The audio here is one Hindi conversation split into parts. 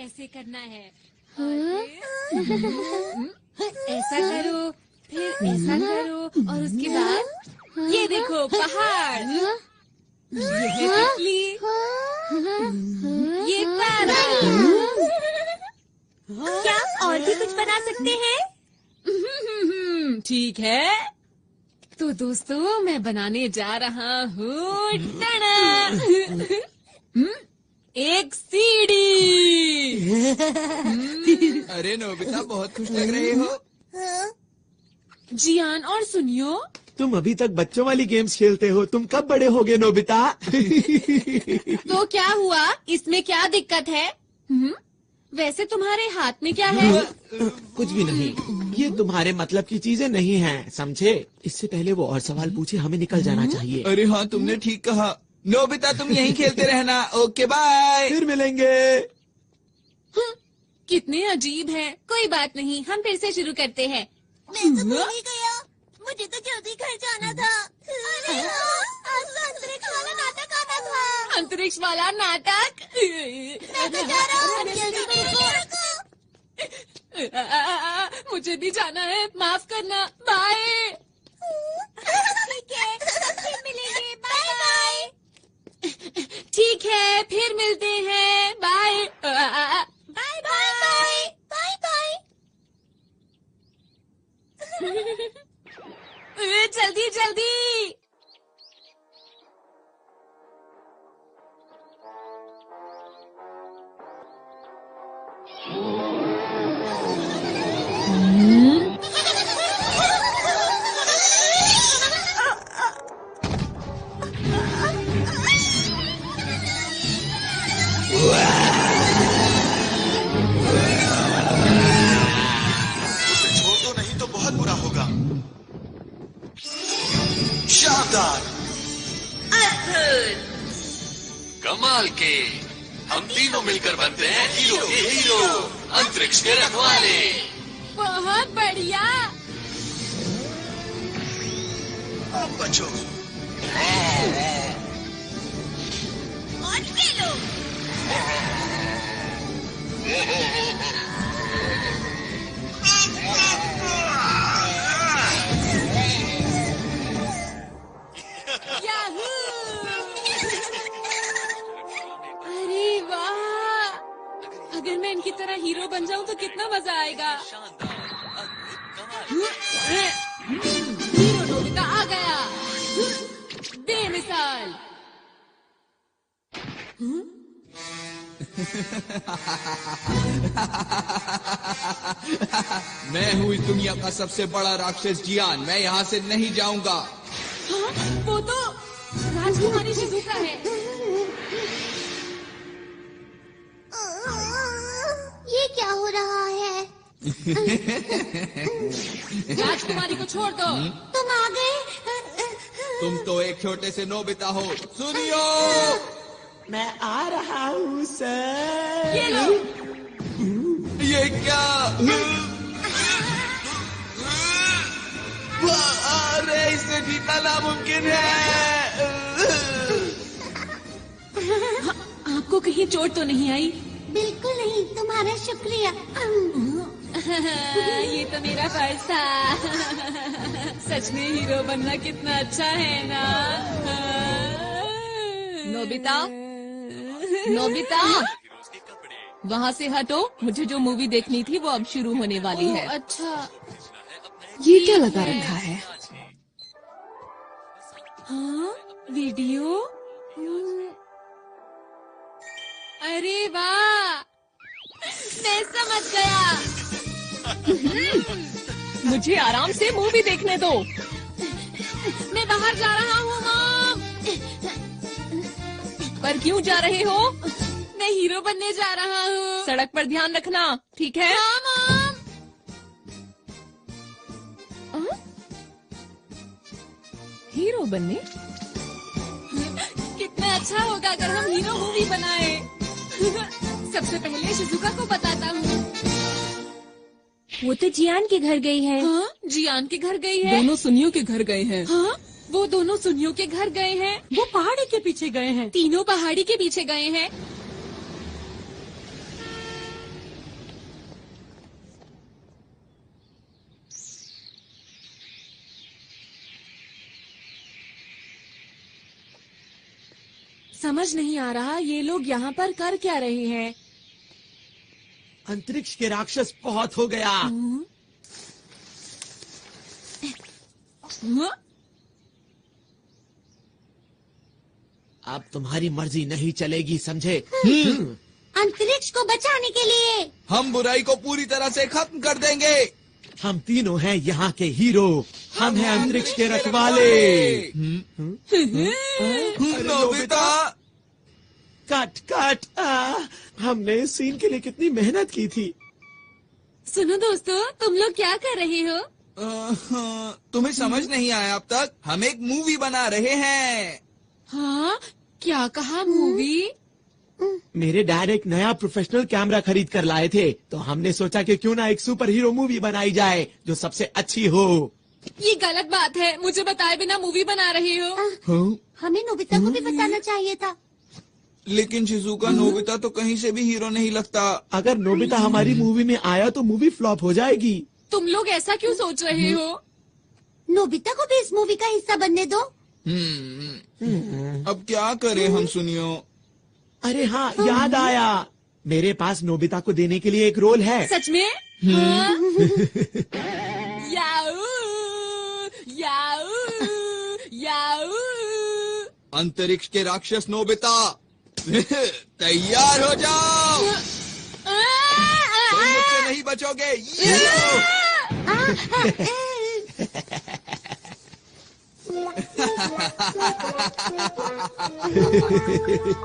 ऐसे करना है। ऐसा करो, फिर ऐसा करो और उसके बाद ये देखो पहाड़, ये है तितली, ये तारा। क्या और भी कुछ बना सकते हैं? ठीक है, तो दोस्तों मैं बनाने जा रहा हूँ एक सीढ़ी। अरे नोबिता, बहुत खुश लग रहे हो। जियान और सुनियो, तुम अभी तक बच्चों वाली गेम्स खेलते हो, तुम कब बड़े होगे नोबिता? तो क्या हुआ, इसमें क्या दिक्कत है? वैसे तुम्हारे हाथ में क्या है? कुछ भी नहीं, ये तुम्हारे मतलब की चीजें नहीं हैं, समझे? इससे पहले वो और सवाल पूछे, हमें निकल जाना चाहिए। अरे हाँ, तुमने ठीक कहा। नोबिता तुम यहीं खेलते रहना। Okay bye. फिर मिलेंगे। कितने अजीब हैं। कोई बात नहीं, हम फिर से शुरू करते हैं। मैं तो भूल ही गया, मुझे तो जल्दी घर जाना था। अरे आज तो अंतरिक्ष वाला नाटक आना था। अंतरिक्ष वाला नाटक? मैं तो जा रहा हूँ, जल्दी मेरे को। मुझे भी जाना है, माफ करना। बाय। ठीक है, फिर मिलेंगे। Bye bye. ठीक है, फिर मिलते हैं। Bye. Bye bye bye bye. जल्दी जल्दी। उसे छोड़ दो, नहीं तो बहुत बुरा होगा। शानदार, कमाल के, हम तीनों मिलकर बनते हैं हीरो के हीरो, अंतरिक्ष के रखवाले। बहुत बढ़िया। अब बचो। और खेलो। याहू! अरे वाह! अगर मैं इनकी तरह हीरो बन जाऊं तो कितना मजा आएगा। हीरो नोबिता आ गया, बेमिसाल। मैं हूँ इस दुनिया का सबसे बड़ा राक्षस जियान। मैं यहाँ से नहीं जाऊंगा। हाँ, वो तो राजकुमारी शिजुका है। ये क्या हो रहा है? राजकुमारी को छोड़ दो। तुम आ गए। तुम तो एक छोटे से नोबिता हो। सुनियो, मैं आ रहा हूँ सर। ये लो। ये क्या? अरे इससे जीतना नामुमकिन है। आपको कहीं चोट तो नहीं आई? बिल्कुल नहीं, तुम्हारा शुक्रिया। ये तो मेरा फर्ज था। सच में हीरो बनना कितना अच्छा है ना। नोबिता, नोबिता, वहाँ से हटो। मुझे जो मूवी देखनी थी वो अब शुरू होने वाली है। अच्छा, ये क्या लगा रखा है? हाँ, वीडियो। अरे वाह, मैं समझ गया। मुझे आराम से मूवी देखने दो। मैं बाहर जा रहा हूँ मॉम। पर क्यों जा रहे हो? मैं हीरो बनने जा रहा हूँ। सड़क पर ध्यान रखना, ठीक है? हाँ मॉम। हीरो बनने? कितना अच्छा होगा अगर हम हीरो मूवी बनाए। सबसे पहले शिजुका को बताता हूँ। वो तो जियान के घर गई है। हाँ, जियान के घर गई है। दोनों सुनियों के घर गए हैं। हाँ, वो दोनों सुनियों के घर गए हैं। वो पहाड़ी के पीछे गए हैं। तीनों पहाड़ी के पीछे गए हैं। समझ नहीं आ रहा ये लोग यहाँ पर कर क्या रहे हैं। अंतरिक्ष के राक्षस बहुत हो गया। अब तुम्हारी मर्जी नहीं चलेगी, समझे? अंतरिक्ष को बचाने के लिए हम बुराई को पूरी तरह से खत्म कर देंगे। हम तीनों हैं यहाँ के हीरो। हम हैं अंतरिक्ष के रखवाले। Nobita, cut cut. हमने इस सीन के लिए कितनी मेहनत की थी। सुनो दोस्तों, तुम लोग क्या कर रहे हो? तुम्हें समझ नहीं आया अब तक? हम एक मूवी बना रहे हैं। हाँ, क्या कहा? मूवी? मेरे डैड एक नया प्रोफेशनल कैमरा खरीद कर लाए थे, तो हमने सोचा कि क्यों ना एक सुपर हीरो मूवी बनाई जाए जो सबसे अच्छी हो। ये गलत बात है, मुझे बताए बिना मूवी बना रहे हो। हमें नोबिता को भी बताना चाहिए था। लेकिन शिजुका, नोबिता तो कहीं से भी हीरो नहीं लगता। अगर नोबिता हमारी मूवी में आया तो मूवी फ्लॉप हो जाएगी। तुम लोग ऐसा क्यों सोच रहे हो? नोबिता को भी इस मूवी का हिस्सा बनने दो। अब क्या करें हम, सुनियो। अरे हाँ, याद आया, मेरे पास नोबिता को देने के लिए एक रोल है। सच में? हाँ? याऊ, याऊ, याऊ। अंतरिक्ष के राक्षस नोबिता, तैयार हो जाओ। तुम मुझसे नहीं बचोगे। ये लो।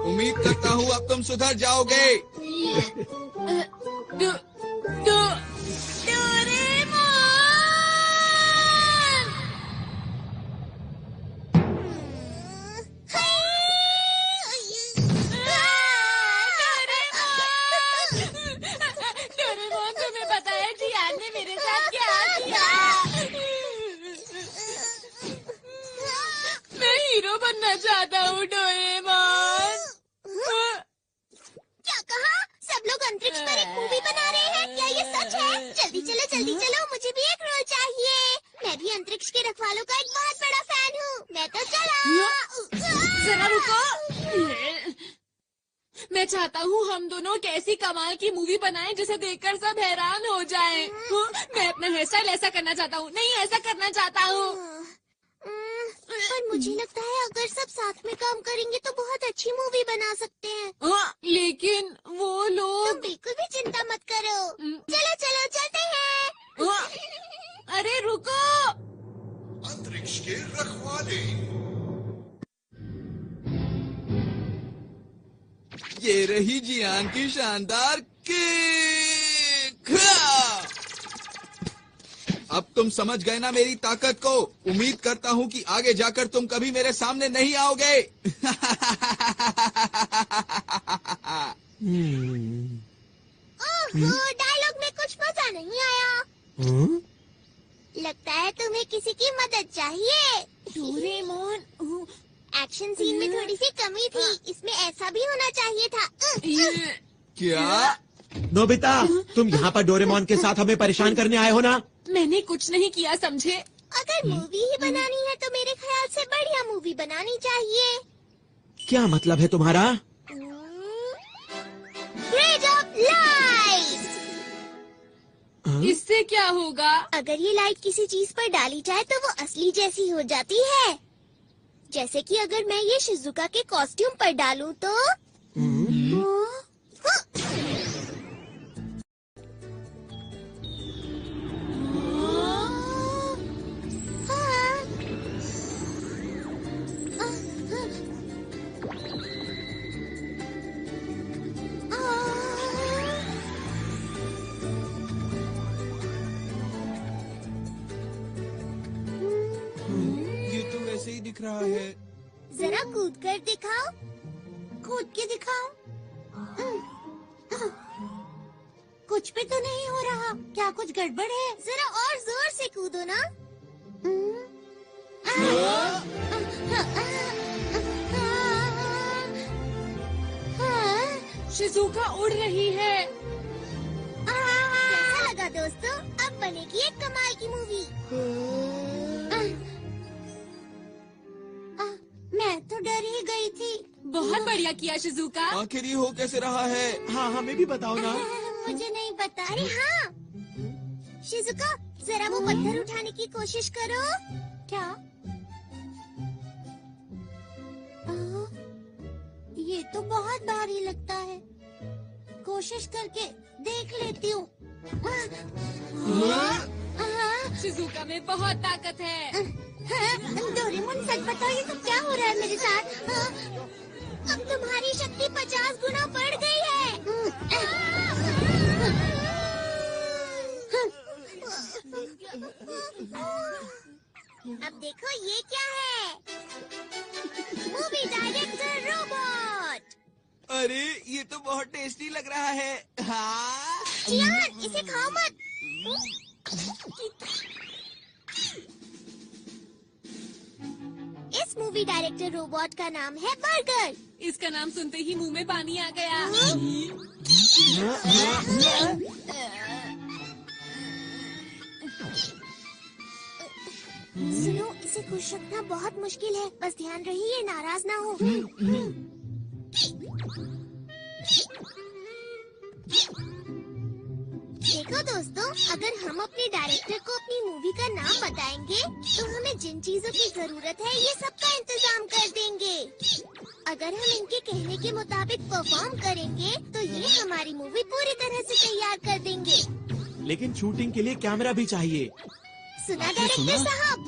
उम्मीद करता हूँ अब तुम सुधर जाओगे। डोरेमोन, तुम्हें बताया जियान ने मेरे साथ क्या किया? मैं हीरो बनना चाहता हूँ डोरेमोन। क्या कहा? सब लोग अंतरिक्ष पर एक मूवी बना रहे हैं? क्या ये सच है? जल्दी चलो, मुझे भी एक रोल चाहिए। मैं भी अंतरिक्ष के रखवालों का एक बहुत बड़ा फैन हूँ। मैं तो चला। जरा रुको। मैं चाहता हूँ हम दोनों एक ऐसी कमाल की मूवी बनाएं जिसे देखकर सब हैरान हो जाएं। मैं अपना हेयर स्टाइल ऐसा करना चाहता हूँ। नहीं, ऐसा करना चाहता हूँ। पर मुझे लगता है अगर सब साथ में काम करेंगे तो बहुत अच्छी मूवी बना सकते हैं। लेकिन वो तुम लोग। बिल्कुल भी चिंता मत करो। चलो चलते हैं। अरे रुको। अंतरिक्ष के रखवाले। ये रही जियान की शानदार किक। अब तुम समझ गए ना मेरी ताकत को। उम्मीद करता हूँ कि आगे जाकर तुम कभी मेरे सामने नहीं आओगे। ओहो, डायलॉग में कुछ मजा नहीं आया। लगता है तुम्हें किसी की मदद चाहिए। डोरेमोन, एक्शन सीन में थोड़ी सी कमी थी। इसमें ऐसा भी होना चाहिए था। क्या? नोबिता, तुम यहाँ पर डोरेमोन के साथ हमें परेशान करने आए हो ना? मैंने कुछ नहीं किया, समझे? अगर मूवी ही बनानी है तो मेरे ख्याल से बढ़िया मूवी बनानी चाहिए। क्या मतलब है तुम्हारा? Bridge of light. इससे क्या होगा? अगर ये लाइट किसी चीज पर डाली जाए तो वो असली जैसी हो जाती है। जैसे कि अगर मैं ये शिजुका के कॉस्ट्यूम पर डालूं तो ये तो वैसे ही दिख रहा है। जरा कूद कर दिखाओ। कूद के दिखाओ। कुछ भी तो नहीं हो रहा। क्या कुछ गड़बड़ है? जरा और जोर से कूदो ना। शिजुका उड़ रही है। कैसा लगा दोस्तों? अब बनेगी एक कमाल की मूवी। मैं तो डर ही गई थी। बहुत बढ़िया किया शिजुका। आखिर ये हो कैसे रहा है? हाँ हमें भी बताओ ना। मुझे नहीं बता। अरे हाँ, शिजुका जरा वो पत्थर उठाने की कोशिश करो। क्या? ये तो बहुत भारी लगता है। कोशिश करके देख लेती हूँ। शिजुका में बहुत ताकत है। डोरेमोन सच बताओ, ये सब क्या हो रहा है मेरे साथ? अब तुम्हारी शक्ति 50 गुना बढ़ गई है। अब देखो ये क्या है? Movie director robot. अरे ये तो बहुत टेस्टी लग रहा है। हाँ जियान, इसे खाओ मत। इस मूवी डायरेक्टर रोबोट का नाम है बर्गर। इसका नाम सुनते ही मुंह में पानी आ गया। सुनो, इसे खुश रखना बहुत मुश्किल है। बस ध्यान रही ये नाराज ना हो। देखो दोस्तों, अगर हम अपने डायरेक्टर को अपनी मूवी का नाम बताएंगे तो हमें जिन चीजों की जरूरत है ये सबका इंतजाम कर देंगे। अगर हम इनके कहने के मुताबिक परफॉर्म करेंगे तो ये हमारी मूवी पूरी तरह से तैयार कर देंगे। लेकिन शूटिंग के लिए कैमरा भी चाहिए। सुना डायरेक्टर साहब?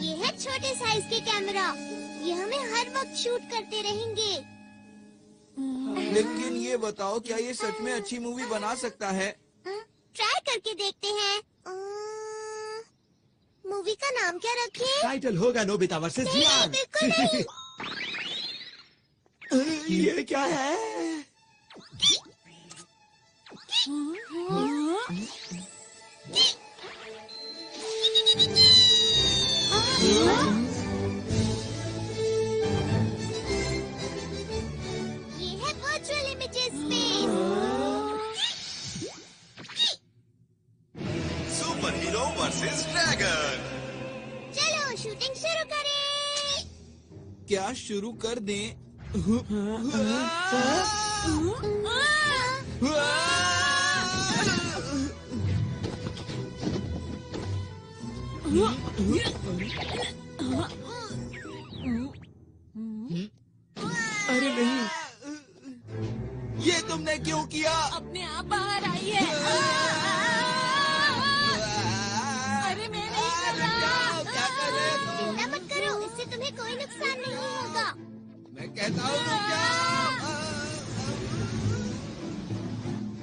ये है छोटे साइज के कैमरा। ये हमें हर वक्त शूट करते रहेंगे। लेकिन ये बताओ, क्या ये सच में अच्छी मूवी बना सकता है? ट्राई करके देखते हैं। मूवी का नाम क्या रखें? टाइटल होगा नोबिता वर्सेस नहीं, जियान। बिल्कुल नहीं। ये क्या है? ये है virtual images space. Super hero versus dragon. चलो शूटिंग शुरू करें। क्या शुरू कर दें? अरे नहीं, ये तुमने क्यों किया? अपने आप बाहर आई है। अरे मैं नहीं कर रहा। क्या कर रहे हो? चिंता मत करो, इससे तुम्हें कोई नुकसान नहीं होगा। मैं कहता हूँ रुक जाओ।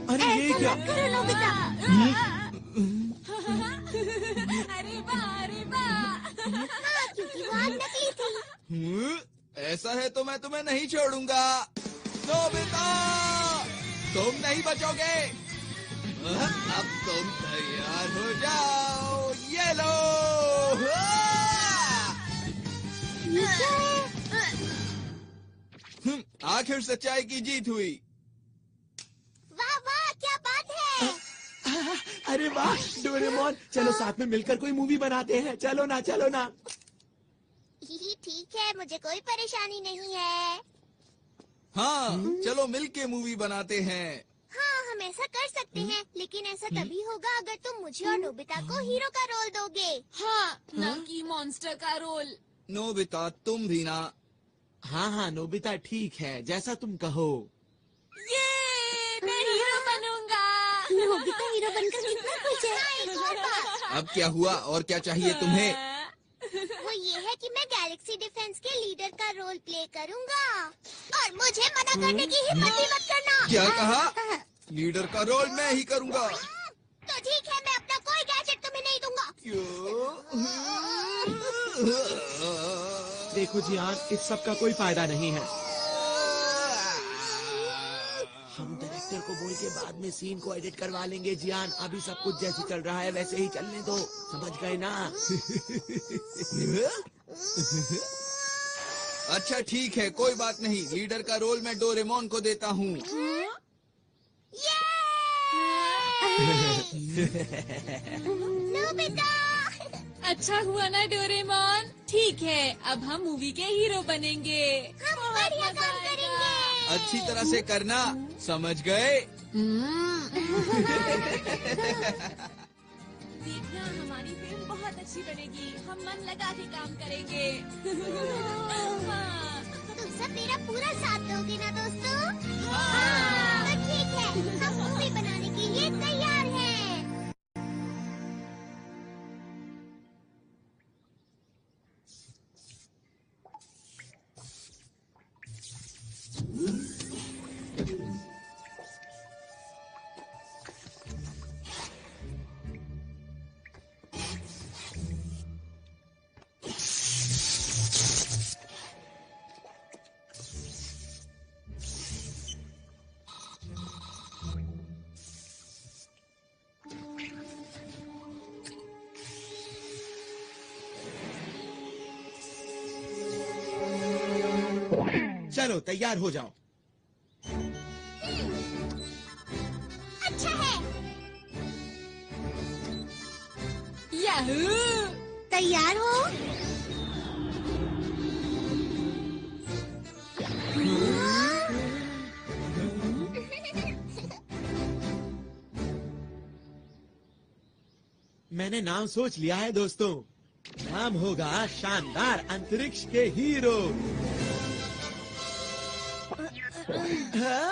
अरे ये ऐसा क्या? मत करो नोबिता। अरे वाह, अरे वाह। हाँ, क्योंकि वो आग नकली थी। ऐसा है तो मैं तुम्हें नहीं छोड़ूंगा। नोबिता, तुम नहीं बचोगे। अब तुम तैयार हो जाओ। ये लो। ये क्या है? आखिर सच्चाई की जीत हुई। वाह वाह, क्या बात है। अरे वाह डोरेमोन, चलो साथ में मिलकर कोई मूवी बनाते हैं। चलो ना, चलो ना। ठीक है, मुझे कोई परेशानी नहीं है। हाँ चलो मिलके मूवी बनाते हैं। हाँ, हम ऐसा कर सकते हैं, लेकिन ऐसा तभी होगा अगर तुम मुझे और नोबिता को हीरो का रोल दोगे। हाँ, ना कि मॉन्स्टर का रोल। नोबिता तुम भी ना। हाँ हाँ नोबिता ठीक है, जैसा तुम कहो। ये मैं हीरो बनूंगा। नोबिता हीरो बनकर कितना खुश है। एक और बात, अब क्या हुआ और क्या चाहिए तुम्हें? वो ये है कि मैं गैलेक्सी डिफेंस के लीडर का रोल प्ले करूंगा और मुझे मना करने की हिम्मत भी मत करना। क्या कहा? लीडर का रोल मैं ही करूंगा। तो ठीक है, मैं अपना कोई गैजेट तुम्हें नहीं दूंगा। क्यों? देखो जियान, इस सब का कोई फायदा नहीं है। हम डायरेक्टर को बोल के बाद में सीन को एडिट करवा लेंगे जियान। अभी सब कुछ जैसे चल रहा है वैसे ही चलने दो, समझ गए ना? अच्छा ठीक है, कोई बात नहीं। लीडर का रोल मैं डोरेमोन को देता हूँ। नोबिता! अच्छा हुआ ना डोरेमोन। ठीक है, अब हम मूवी के हीरो बनेंगे। हम बढ़िया काम करेंगे। अच्छी तरह से करना, समझ गए? देखना, हमारी फिल्म बहुत अच्छी बनेगी। हम मन लगा के काम करेंगे। हाँ। तुम सब मेरा पूरा साथ दोगे ना दोस्तों? हाँ। तो ठीक है, हम मूवी बनाने के लिए तैयार हैं। चलो तैयार हो जाओ। अच्छा है। याहू! तैयार हो? मैंने नाम सोच लिया है दोस्तों। नाम होगा शानदार अंतरिक्ष के हीरो। हाँ?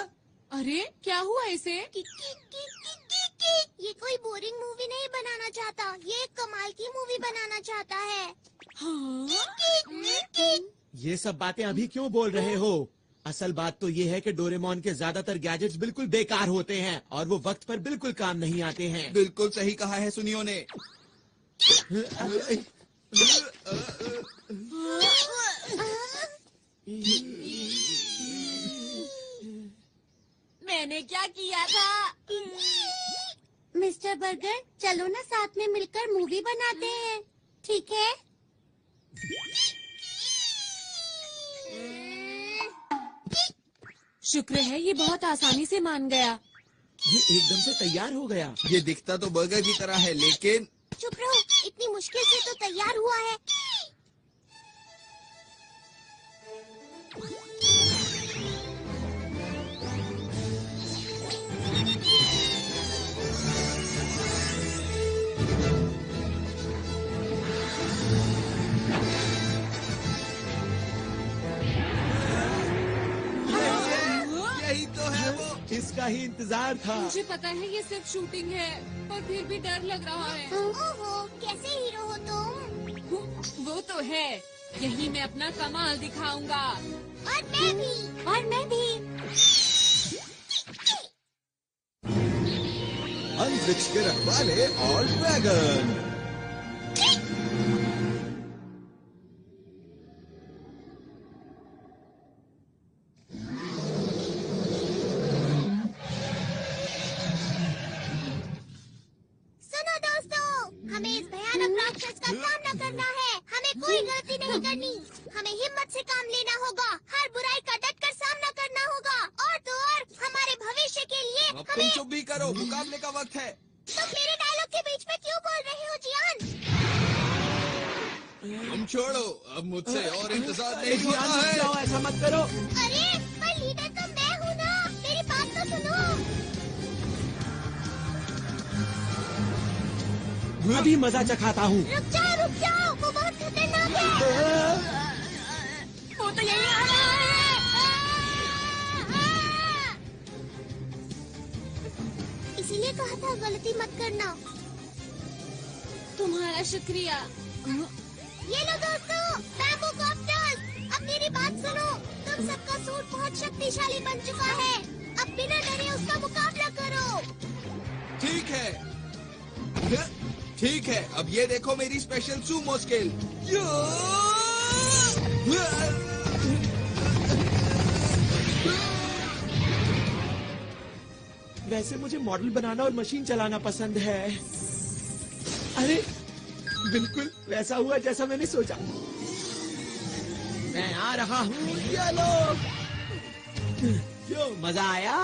अरे क्या हुआ इसे? ये कोई बोरिंग मूवी नहीं बनाना चाहता, ये एक कमाल की मूवी बनाना चाहता है। हाँ? ये सब बातें अभी क्यों बोल रहे हो? असल बात तो ये है कि डोरेमोन के ज्यादातर गैजेट्स बिल्कुल बेकार होते हैं और वो वक्त पर बिल्कुल काम नहीं आते हैं। बिल्कुल सही कहा है सुनियो ने। मैंने क्या किया था? मिस्टर बर्गर, चलो ना साथ में मिलकर मूवी बनाते हैं, ठीक है? शुक्र है ये बहुत आसानी से मान गया। ये एकदम से तैयार हो गया। ये दिखता तो बर्गर की तरह है, लेकिन चुप रहो, इतनी मुश्किल से तो तैयार हुआ है। यही तो है वो। इसका ही इंतजार था। मुझे पता है ये सिर्फ शूटिंग है, पर फिर भी डर लग रहा है। ओहो, कैसे हीरो हो तुम? वो तो है, यही मैं अपना कमाल दिखाऊंगा। और मैं भी। और मैं भी। अंतरिक्ष के रखवाले और ड्रैगन। सुनो दोस्तों, हमें इस भयानक राक्षस का सामना करना है। हमें कोई गलती नहीं करनी। हमें हिम्मत से काम लेना होगा। हर बुराई का डटकर सामना करना होगा। और तो और हमारे भविष्य के लिए अब तुम हमें। चुप भी करो, मुकाबले का वक्त है। तुम मेरे डायलॉग के बीच में क्यों बोल रहे हो जियान? तुम छोड़ो, अब मुझसे और इंतजार नहीं ध्यान होता से है। जाओ, ऐसा मत करो। अरे पर लीडर तो मैं हूँ ना, मेरी बात तो सुनो। अभी मजा चखाता हूँ। रुक जाओ, वो बहुत खतरनाक है। वो तो यही आ रहा है। इसीलिए कहा था गलती मत करना। तुम्हारा शुक्रिया। ये लो दोस्तों, बैम्बू कॉप्टर्स। अब मेरी बात सुनो, तुम सबका सूट बहुत शक्तिशाली बन चुका है। अब बिना डरे उसका मुकाबला करो। ठीक है, अब ये देखो मेरी स्पेशल सूमो स्किल। वैसे मुझे मॉडल बनाना और मशीन चलाना पसंद है। अरे बिल्कुल वैसा हुआ जैसा मैंने सोचा। मैं आ रहा हूँ, ये लो। क्यों मजा आया?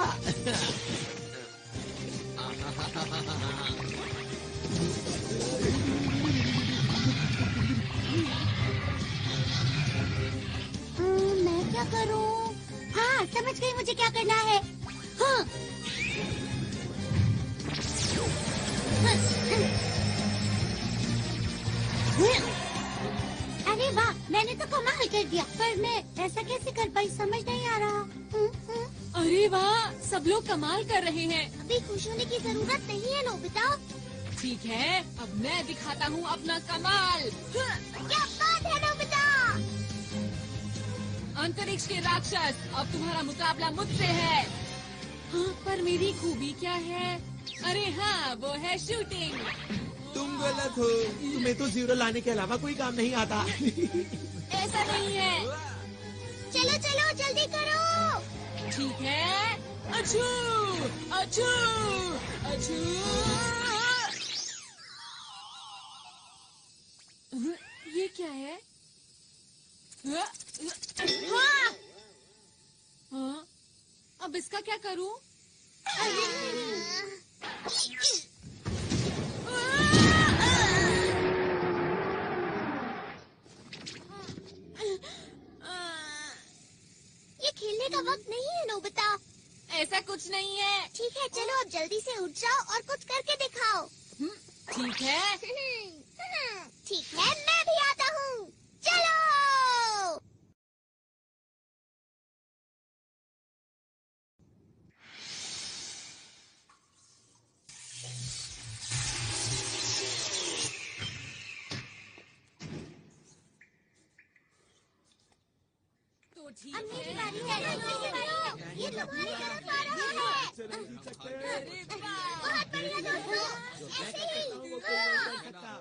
मैं क्या करूं? हाँ, समझ गई मुझे क्या करना है। हाँ। अरे वाह, मैंने तो कमाल कर दिया, पर मैं ऐसा कैसे कर पाई समझ नहीं आ रहा। अरे वाह, सब लोग कमाल कर रहे हैं। अभी खुश होने की जरूरत नहीं है नोबिता। ठीक है, अब मैं दिखाता हूँ अपना कमाल। क्या बात है नोबिता? अंतरिक्ष के राक्षस, अब तुम्हारा मुकाबला मुझसे है। हाँ, पर मेरी खूबी क्या है? अरे हाँ, वो है शूटिंग। तुम गलत हो। तुम्हें तो जीरो लाने के अलावा कोई काम नहीं आता। ऐसा नहीं है। चलो चलो जल्दी करो। ठीक है। अछू, अछू, अछू। ये क्या है? हाँ। हाँ? अब इसका क्या करूं? ये खेलने का वक्त नहीं है नोबिता। ऐसा कुछ नहीं है। ठीक है, चलो अब जल्दी से उठ जाओ और कुछ करके दिखाओ। ठीक है। ठीक है, मैं भी आता हूँ। चलो। तो ठीक अब मेरी है। बारी है। ये तुम्हारी तरफ आ रहा है। अरे वाह। बहुत बढ़िया दोस्तों, ऐसे ही। हाँ।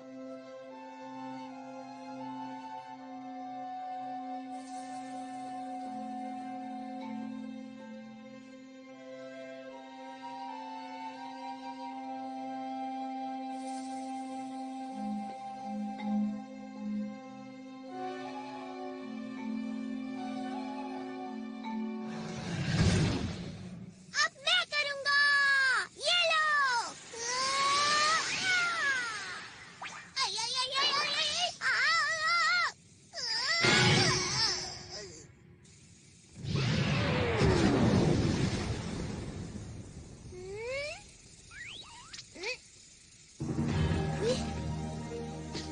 अब मैं करूँगा। ये लो। आई, आई, आई, आई, आई, आई,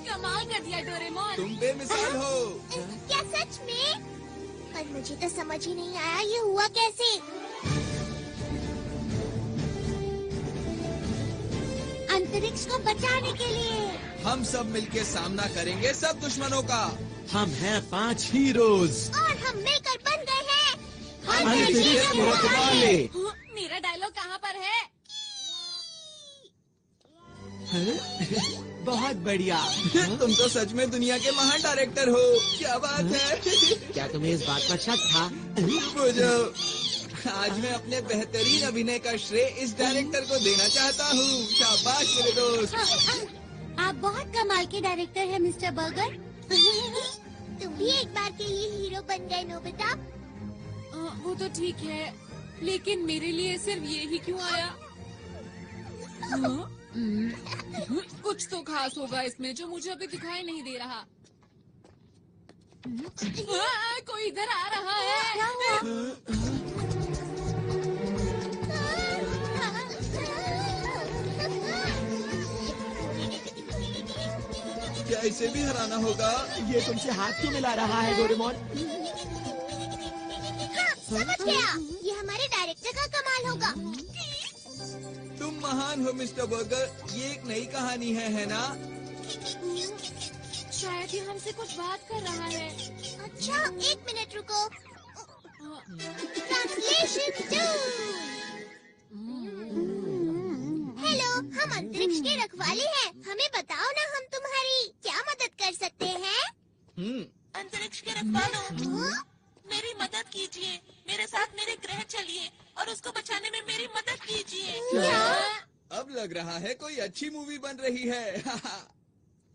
कमाल कर दिया डोरेमोन। तुम बेमिसाल हो। क्या सच में? पर मुझे तो समझ ही नहीं आया ये हुआ कैसे। अंतरिक्ष को बचाने के लिए। हम सब मिलके सामना करेंगे सब दुश्मनों का। हम हैं 5 हीरोज। और हम मिलकर बन गए हैं अंतरिक्ष के रखवाले। हाँ, मेरा डायलॉग कहाँ पर है? बहुत बढ़िया। तुम तो सच में दुनिया के महान डायरेक्टर हो। क्या बात है। क्या तुम्हें इस बात पर शक था? बुझो, आज मैं अपने बेहतरीन अभिनय का श्रेय इस डायरेक्टर को देना चाहता हूँ। शाबाश मेरे दोस्त। आप बहुत कमाल के डायरेक्टर हैं मिस्टर बर्गर। तुम भी एक बार के लिए हीरो बन गए नोबिता। वो तो ठीक है, लेकिन मेरे लिए सिर्फ ये ही क्यों आया? हाँ? कुछ तो खास होगा इसमें जो मुझे अभी दिखाई नहीं दे रहा। कोई इधर आ रहा है। क्या हुआ? क्या इसे भी हराना होगा? ये तुमसे हाथ क्यों मिला रहा है डोरेमोन? हाँ, समझ गया। ये हमारे डायरेक्टर का कमाल होगा। तुम महान हो मिस्टर बर्गर। ये एक नई कहानी है ना? शायद ये हमसे कुछ बात कर रहा है। अच्छा, एक मिनट रुको। हाँ, ट्रांसलेशन 2। हेलो, हम अंतरिक्ष के रखवाले हैं। हमें बताओ ना, हम तुम्हारी क्या मदद कर सकते हैं? अंतरिक्ष के रखवालों, मेरी मदद कीजिए। मेरे साथ मेरे ग्रह चलिए और उसको बचाने में मेरी मदद कीजिए। क्या? अब लग रहा है कोई अच्छी मूवी बन रही है।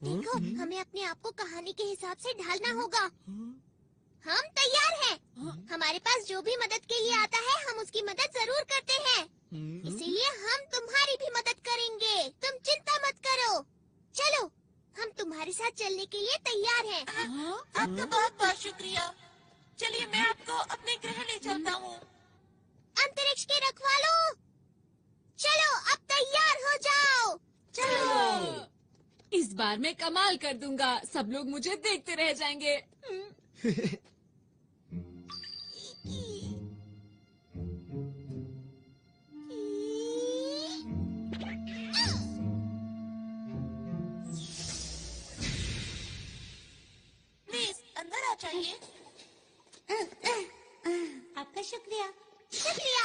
देखो, हमें अपने आप को कहानी के हिसाब से ढालना होगा। हम तैयार हैं। हमारे पास जो भी मदद के लिए आता है हम उसकी मदद जरूर करते हैं। इसीलिए हम तुम्हारी भी मदद करेंगे। तुम चिंता मत करो। चलो, हम तुम्हारे साथ चलने के लिए तैयार हैं। आपका बहुत बहुत शुक्रिया। चलिए मैं आपको अपने ग्रह ले चलता हूँ। अंतरिक्ष के रखवालों, चलो अब तैयार हो जाओ। चलो। इस बार मैं कमाल कर दूंगा। सब लोग मुझे देखते रह जाएंगे। प्लीज अंदर आ जाइए। आपका शुक्रिया। शुक्रिया।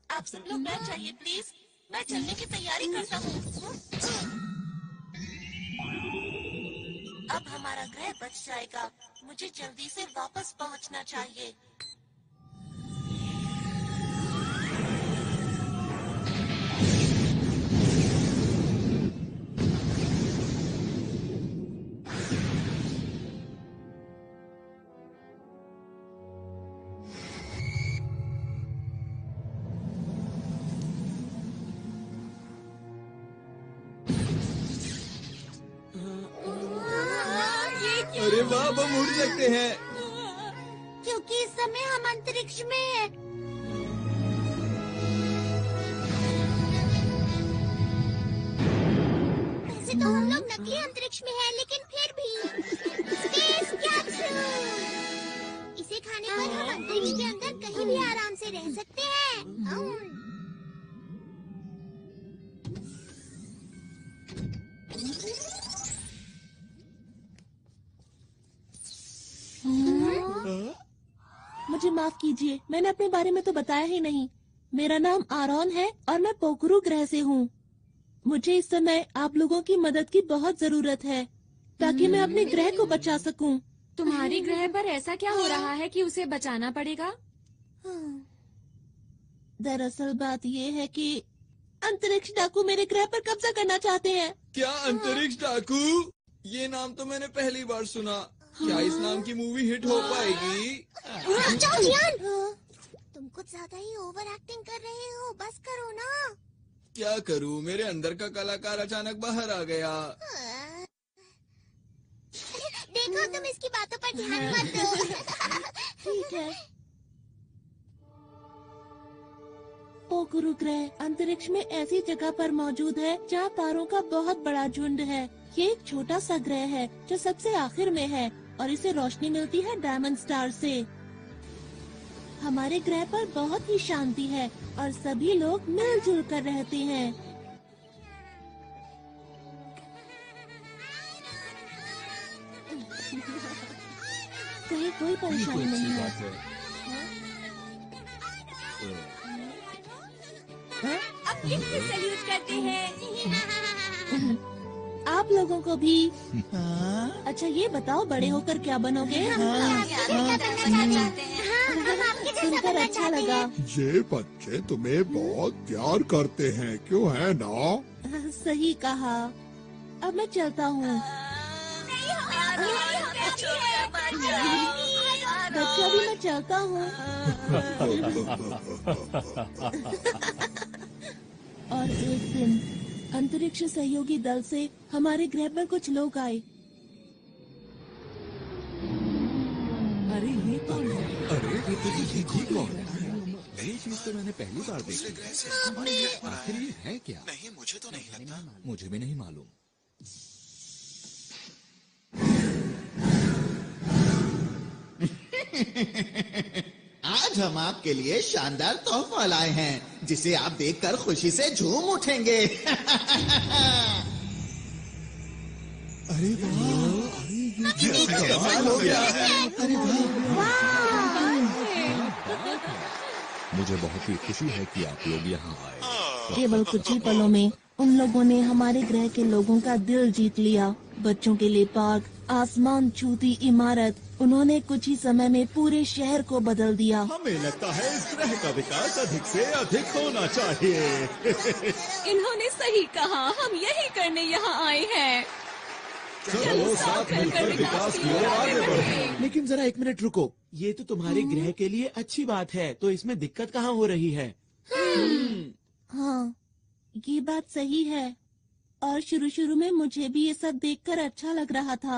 आप सब लोग बैठ जाइए प्लीज। मैं चलने की तैयारी करता हूँ। अब हमारा ग्रह बच जाएगा। मुझे जल्दी से वापस पहुँचना चाहिए। अरे वाह, हम उड़ सकते हैं। क्योंकि इस समय हम अंतरिक्ष में हैं। वैसे तो हम लोग नकली अंतरिक्ष में हैं, लेकिन फिर भी स्पेस कैप्सूल। इसे खाने पर हम अंतरिक्ष के अंदर कहीं भी आराम से रह सकते हैं। मुझे माफ कीजिए, मैंने अपने बारे में तो बताया ही नहीं। मेरा नाम आरोन है और मैं पोखरू ग्रह से हूँ। मुझे इस समय आप लोगों की मदद की बहुत जरूरत है ताकि मैं अपने ग्रह को बचा सकूं। तुम्हारी ग्रह पर ऐसा क्या हो रहा है कि उसे बचाना पड़ेगा? दरअसल बात ये है कि अंतरिक्ष डाकू मेरे ग्रह पर कब्जा करना चाहते हैं। क्या अंतरिक्ष डाकू? ये नाम तो मैंने पहली बार सुना। क्या इस नाम की मूवी हिट हो पाएगी? तुम कुछ ज्यादा ही ओवर एक्टिंग कर रहे हो। बस करो ना। क्या करूं? मेरे अंदर का कलाकार अचानक बाहर आ गया। देखो, तुम इसकी बातों पर ध्यान मत दो। ठीक है। पोखरू ग्रह अंतरिक्ष में ऐसी जगह पर मौजूद है जहाँ तारों का बहुत बड़ा झुंड है। ये एक छोटा सा ग्रह है जो सबसे आखिर में है और इसे रोशनी मिलती है डायमंड स्टार से। हमारे ग्रह पर बहुत ही शांति है और सभी लोग मिलजुल कर रहते हैं। कहीं कोई परेशानी नहीं है। अंतरिक्ष से सैल्यूट करते हैं। आप लोगों को भी। अच्छा ये बताओ, बड़े होकर क्या बनोगे? सुनकर अच्छा लगा। ये बच्चे तुम्हें बहुत प्यार करते हैं, क्यों है ना? सही कहा। अब मैं चलता हूँ। बच्चा भी मैं चलता हूँ। और एक दिन अंतरिक्ष सहयोगी दल से हमारे ग्रह पर कुछ लोग आए। अरे ये कौन है? अरे ये कौन है? नई चीज तो मैंने पहली बार देखी। आखिर ये है क्या? नहीं, मुझे तो नहीं लगता। मुझे भी नहीं मालूम। आज हम आपके लिए शानदार तोहफा लाए हैं जिसे आप देखकर खुशी से झूम उठेंगे। अरे वाह, ये कमाल हो गया। अरे वाह, मुझे बहुत ही खुशी है कि आप लोग यहाँ आए। केवल कुछ ही पलों में उन लोगों ने हमारे ग्रह के लोगों का दिल जीत लिया। बच्चों के लिए पार्क, आसमान छूती इमारत, उन्होंने कुछ ही समय में पूरे शहर को बदल दिया। हमें लगता है इस ग्रह का विकास अधिक से अधिक होना चाहिए। इन्होंने सही कहा, हम यही करने यहाँ आए हैं। चलो साथ मिलकर विकास की ओर आगे बढ़ें। लेकिन जरा एक मिनट रुको, ये तो तुम्हारे ग्रह के लिए अच्छी बात है, तो इसमें दिक्कत कहाँ हो रही है? हाँ, ये बात सही है। और शुरू में मुझे भी ये सब देखकर अच्छा लग रहा था।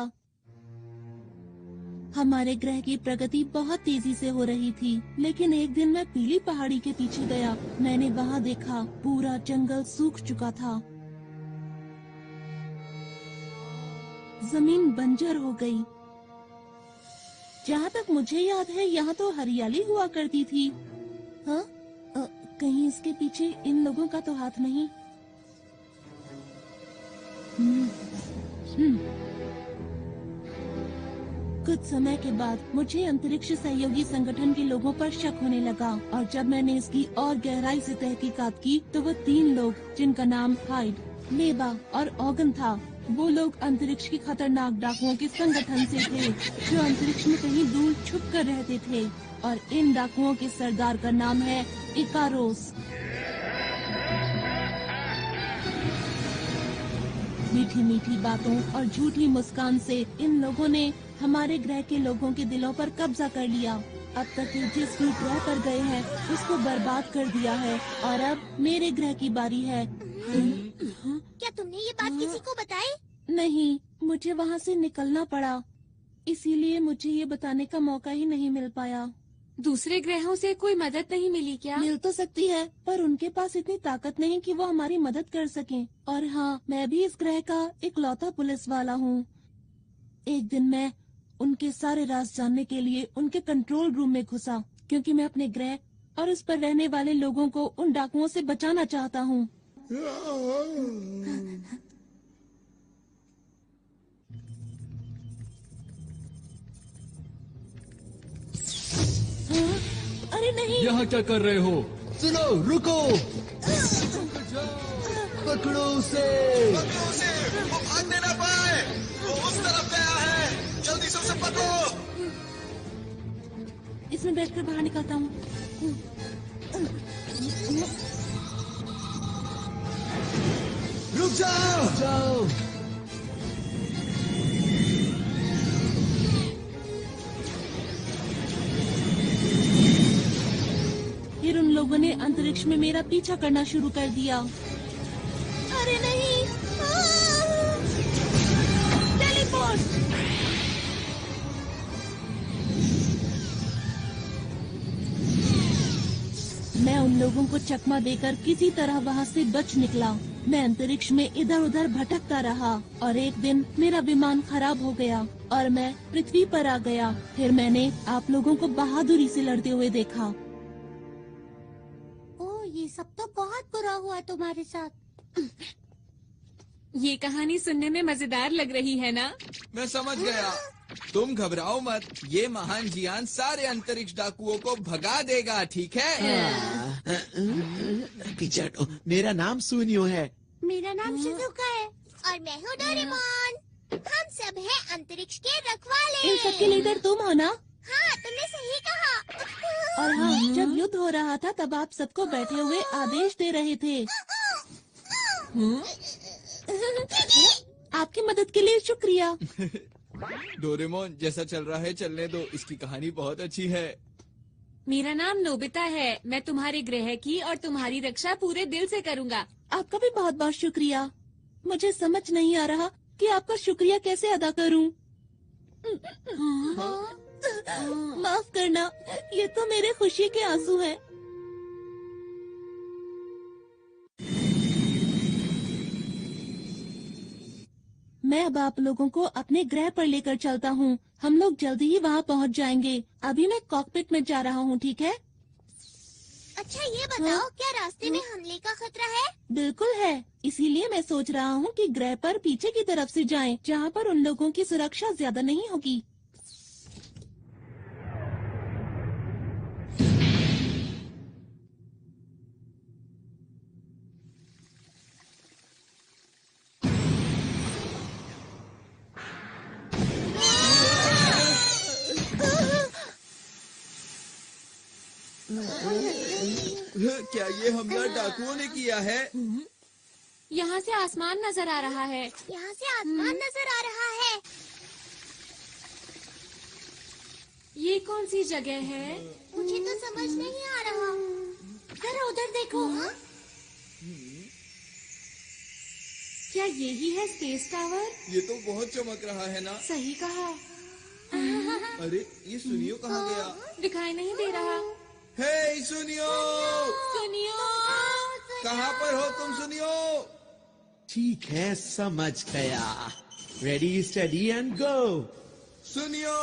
हमारे ग्रह की प्रगति बहुत तेजी से हो रही थी, लेकिन एक दिन मैं पीली पहाड़ी के पीछे गया। मैंने वहाँ देखा पूरा जंगल सूख चुका था, जमीन बंजर हो गई। जहाँ तक मुझे याद है यहाँ तो हरियाली हुआ करती थी। हाँ, कहीं इसके पीछे इन लोगों का तो हाथ नहीं? कुछ समय के बाद मुझे अंतरिक्ष सहयोगी संगठन के लोगों पर शक होने लगा, और जब मैंने इसकी और गहराई से तहकीकात की तो वो 3 लोग, जिनका नाम हाइड, लेबा और ऑगन था, वो लोग अंतरिक्ष के खतरनाक डाकुओं के संगठन से थे, जो अंतरिक्ष में कहीं दूर छुप कर रहते थे। और इन डाकुओं के सरदार का नाम है इकारोस। मीठी मीठी बातों और झूठी मुस्कान से इन लोगों ने हमारे ग्रह के लोगों के दिलों पर कब्जा कर लिया। अब तक ये जिस भी ग्रह पर गए हैं उसको बर्बाद कर दिया है, और अब मेरे ग्रह की बारी है। क्या तुमने ये बात किसी को बताई? नहीं, मुझे वहाँ से निकलना पड़ा, इसीलिए मुझे ये बताने का मौका ही नहीं मिल पाया। दूसरे ग्रहों से कोई मदद नहीं मिली क्या? मिल तो सकती है, पर उनके पास इतनी ताकत नहीं कि वो हमारी मदद कर सकें। और हाँ, मैं भी इस ग्रह का इकलौता पुलिस वाला हूँ। एक दिन मैं उनके सारे राज जानने के लिए उनके कंट्रोल रूम में घुसा, क्योंकि मैं अपने ग्रह और उस पर रहने वाले लोगों को उन डाकुओं से बचाना चाहता हूँ। अरे नहीं! यहाँ क्या कर रहे हो? सुनो, रुको, पकड़ो उसे। वो भागने ना पाए, वो उस तरफ गया है, जल्दी से उसे पकड़ो। इसमें बैठकर बाहर निकलता हूँ। रुक जाओ। फिर उन लोगों ने अंतरिक्ष में मेरा पीछा करना शुरू कर दिया। अरे नहीं! टेलीपोर्ट! मैं उन लोगों को चकमा देकर किसी तरह वहाँ से बच निकला। मैं अंतरिक्ष में इधर उधर भटकता रहा, और एक दिन मेरा विमान खराब हो गया और मैं पृथ्वी पर आ गया। फिर मैंने आप लोगों को बहादुरी से लड़ते हुए देखा। ये सब तो बहुत बुरा हुआ तुम्हारे साथ। ये कहानी सुनने में मजेदार लग रही है ना? मैं समझ गया, तुम घबराओ मत, ये महान जियान सारे अंतरिक्ष डाकुओं को भगा देगा, ठीक है? पीछे हटो, मेरा नाम सुनियो है। मेरा नाम शिजुका है और मैं हूँ डोरेमोन। हम सब हैं अंतरिक्ष के रखवाले। इन सबके लीडर तुम हो ना? हाँ, तुमने सही कहा। और हाँ, जब युद्ध हो रहा था तब आप सबको बैठे हुए आदेश दे रहे थे। आपकी मदद के लिए शुक्रिया। डोरेमोन, जैसा चल रहा है चलने दो, इसकी कहानी बहुत अच्छी है। मेरा नाम नोबिता है, मैं तुम्हारे ग्रह की और तुम्हारी रक्षा पूरे दिल से करूँगा। आपका भी बहुत बहुत शुक्रिया। मुझे समझ नहीं आ रहा कि आपका शुक्रिया कैसे अदा करूं। माफ करना, ये तो मेरे खुशी के आंसू हैं। मैं अब आप लोगों को अपने ग्रह पर लेकर चलता हूँ। हम लोग जल्दी ही वहाँ पहुँच जाएंगे। अभी मैं कॉकपिट में जा रहा हूँ, ठीक है? अच्छा, ये बताओ, क्या रास्ते में हमले का खतरा है? बिल्कुल है, इसीलिए मैं सोच रहा हूँ कि ग्रह पर पीछे की तरफ से जाएं, जहाँ पर उन लोगों की सुरक्षा ज्यादा नहीं होगी। क्या ये हमला डाकुओं ने किया है? यहाँ से आसमान नजर आ रहा है। यहाँ से आसमान नजर आ रहा है। ये कौन सी जगह है? मुझे तो समझ नहीं आ रहा। जरा उधर देखो। क्या यही है स्पेस टावर? ये तो बहुत चमक रहा है ना। सही कहा। अरे ये सुनियो कहाँ गया? दिखाई नहीं दे रहा। हे सुनियो, सुनियो, कहाँ पर हो तुम सुनियो? ठीक है, समझ गया। Ready, study and go. सुनियो,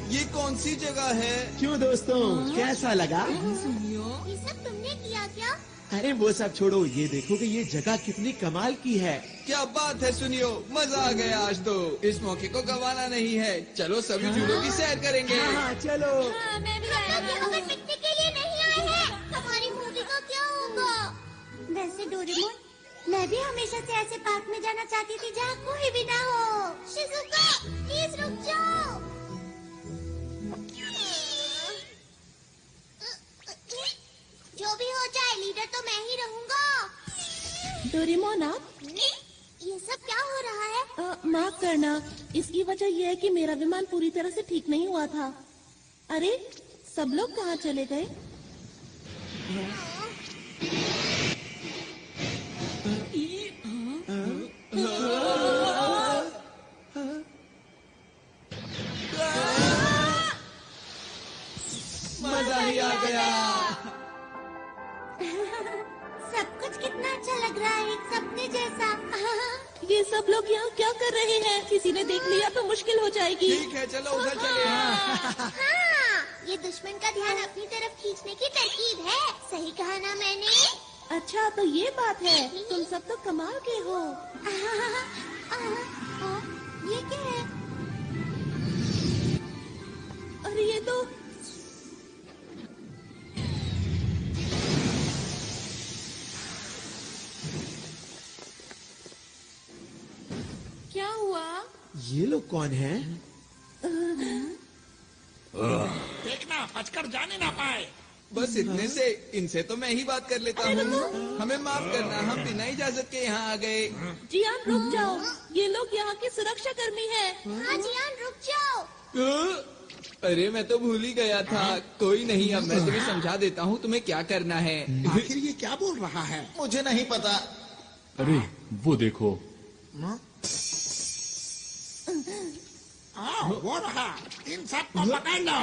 ये कौन सी जगह है? क्यों दोस्तों, कैसा लगा? सुनियो। ये सब तुमने किया क्या? अरे वो सब छोड़ो, ये देखो कि ये जगह कितनी कमाल की है। क्या बात है सुनियो, मजा आ गया आज तो। इस मौके को गंवाना नहीं है। चलो सभी झूलों की सैर करेंगे। हाँ, चलो। हाँ, मैं भी हम लोग यहाँ पर पिकनिक के लिए नहीं आए हैं। हमारी मूवी का क्या होगा? वैसे डोरेमोन, मैं भी हमेशा से ऐसे पार्क में जाना चाहती थी जहाँ कोई भी ना हो। शिजुका, प्लीज रुक जाओ। जो भी हो जाए, लीडर तो मैं ही रहूंगा। डोरेमोन आप ये सब क्या हो रहा है? माफ करना, इसकी वजह यह है कि मेरा विमान पूरी तरह से ठीक नहीं हुआ था। अरे सब लोग कहाँ चले गए? मजा ही आ गया। सब कुछ कितना अच्छा लग रहा है, एक सपने जैसा। ये सब लोग यहाँ क्या कर रहे हैं? किसी ने देख लिया तो मुश्किल हो जाएगी। ठीक है, चलो उधर चले। हाँ, ये दुश्मन का ध्यान अपनी तरफ खींचने की तरकीब है। सही कहा ना मैंने? अच्छा तो ये बात है, तुम सब तो कमाल के हो। ये क्या है? अरे ये तो क्या हुआ? ये लोग कौन हैं? देखना बचकर जाने ना पाए। बस इतने से, इनसे तो मैं ही बात कर लेता हूँ। हमें माफ करना, हम बिना इजाजत के यहाँ आ गए। जियान रुक जाओ, ये लोग यहाँ के सुरक्षा कर्मी हैं। हाँ जियान रुक जाओ। अरे मैं तो भूल ही गया था। कोई नहीं, अब मैं तुम्हें समझा देता हूँ तुम्हें क्या करना है। आखिर ये क्या बोल रहा है? मुझे नहीं पता। अरे वो देखो। वो रहा, इन सब को पकड़ लो।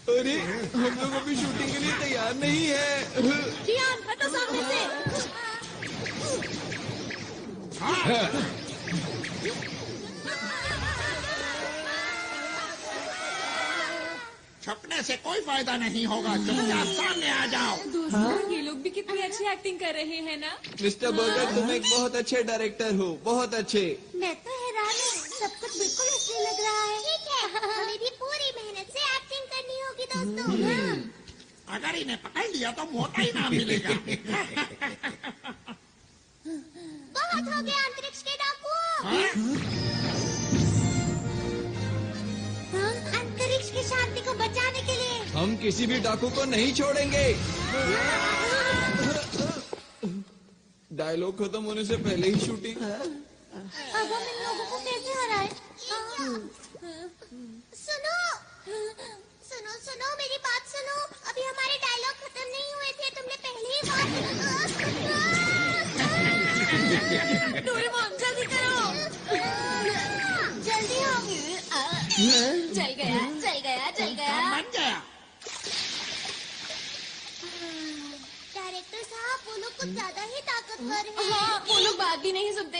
अरे हम लोग अभी शूटिंग के लिए तैयार नहीं है। जियान हटो सामने से। छुपने से कोई फायदा नहीं होगा, चुपचाप सामने आ जाओ। दोस्तों, ये लोग भी कितनी अच्छी एक्टिंग कर रहे हैं ना। मिस्टर बर्गर, तुम एक बहुत अच्छे डायरेक्टर हो, बहुत अच्छे। मैं तो हैरान हूँ, सब कुछ बिल्कुल असली लग रहा है। ठीक है, हमें भी पूरी मेहनत से एक्टिंग करनी होगी दोस्तों। अगर इन्हें पकड़ लिया तो मोटा ही नाम मिलेगा। बहुत हो गया अंतरिक्ष के डाकू। अंतरिक्ष की शांति को बचाने के लिए हम किसी भी डाकू को नहीं छोड़ेंगे। डायलॉग खत्म होने से पहले ही शूटिंग। अब हम इन लोगों को कैसे हराएं? सुनो सुनो सुनो, मेरी बात सुनो। अभी हमारे डायलॉग खत्म नहीं हुए थे, तुमने पहले ही बात। डोरेमोन जल्दी करो। जल्दी हो। चल गया, चल गया, चल गया। बन गया। डायरेक्टर साहब, वो लोग कुछ ज्यादा ही ताकतवर हैं। हाँ, वो लोग बात भी नहीं सुनते।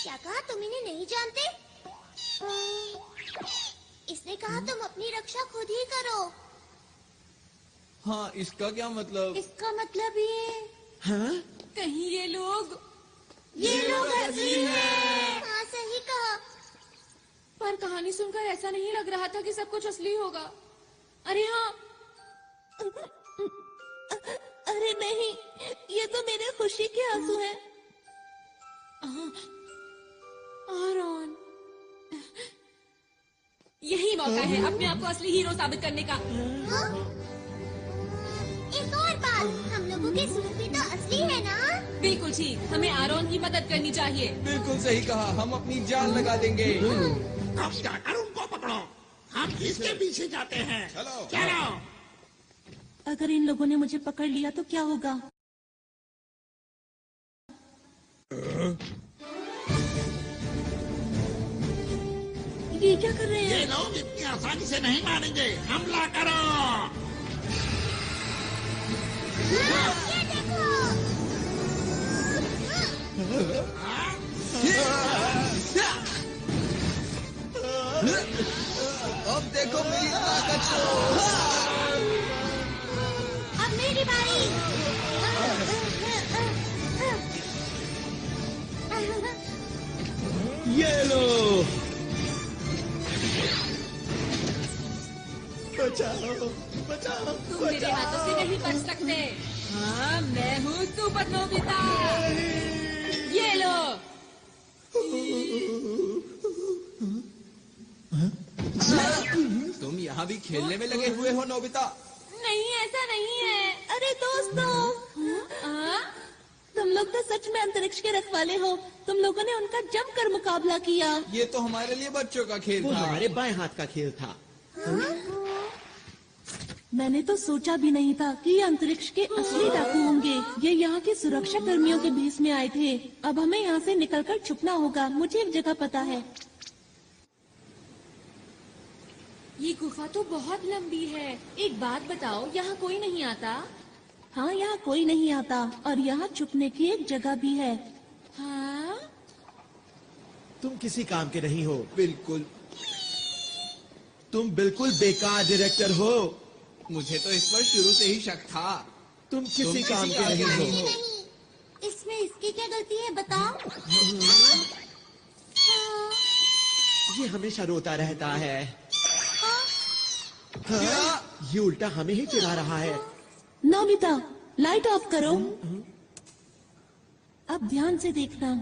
क्या कहा? तुम इन्हें नहीं जानते? इसने कहा तुम अपनी रक्षा खुद ही करो। हाँ, इसका क्या मतलब? इसका मतलब ये हाँ? कहीं ये लोग लोग असली हैं। हाँ सही कहा। पर कहानी सुनकर ऐसा नहीं लग रहा था कि सब कुछ असली होगा। अरे हाँ, अरे नहीं, ये तो मेरे खुशी के आंसू हैं। आरॉन, यही मौका है अपने आप को असली हीरो साबित करने का। एक और बात, हम लोगों के सूट भी तो असली है ना? बिल्कुल ठीक, हमें आरॉन की मदद करनी चाहिए। बिल्कुल सही कहा, हम अपनी जान लगा देंगे। अब जाकर उनको पकड़ो, हम इसके पीछे जाते हैं। चलो। चलो। अगर इन लोगों ने मुझे पकड़ लिया तो क्या होगा? ये क्या कर रहे ये हैं? लोग इतनी आसानी से नहीं मानेंगे, हमला करो। ये देखो। अब देखो मेरी ताकत को। अब मेरी बारी। ये लो। बचाओ, बचाओ, तुम मेरे हाथों से नहीं बच सकते। हाँ, मैं हूँ सुपर नोबिता। ये लो। तुम यहाँ भी खेलने में लगे हुए हो नोबिता? नहीं, ऐसा नहीं है। अरे दोस्तों, तुम लोग तो सच में अंतरिक्ष के रखवाले हो। तुम लोगों ने उनका जमकर मुकाबला किया। ये तो हमारे लिए बच्चों का खेल वो था। हमारे बाएं हाथ का खेल था। मैंने तो सोचा भी नहीं था कि ये अंतरिक्ष के असली डाकू होंगे। ये यहाँ के सुरक्षा कर्मियों के भेष में आए थे। अब हमें यहाँ से निकलकर छुपना होगा। मुझे एक जगह पता है। ये गुफा तो बहुत लंबी है। एक बात बताओ, यहाँ कोई नहीं आता? हाँ, यहाँ कोई नहीं आता और यहाँ छुपने की एक जगह भी है। हाँ? तुम किसी काम के नहीं हो। बिल्कुल। तुम बिल्कुल बेकार डायरेक्टर हो। मुझे तो इस पर शुरू से ही शक था। तुम किसी काम के नहीं नहीं, हो। नहीं। इसमें इसकी क्या गलती है बताओ? ये हमेशा रोता रहता है। हाँ, ये उल्टा हमें ही चिढ़ा रहा है। नोबिता, लाइट ऑफ करो। अब ध्यान से देखना।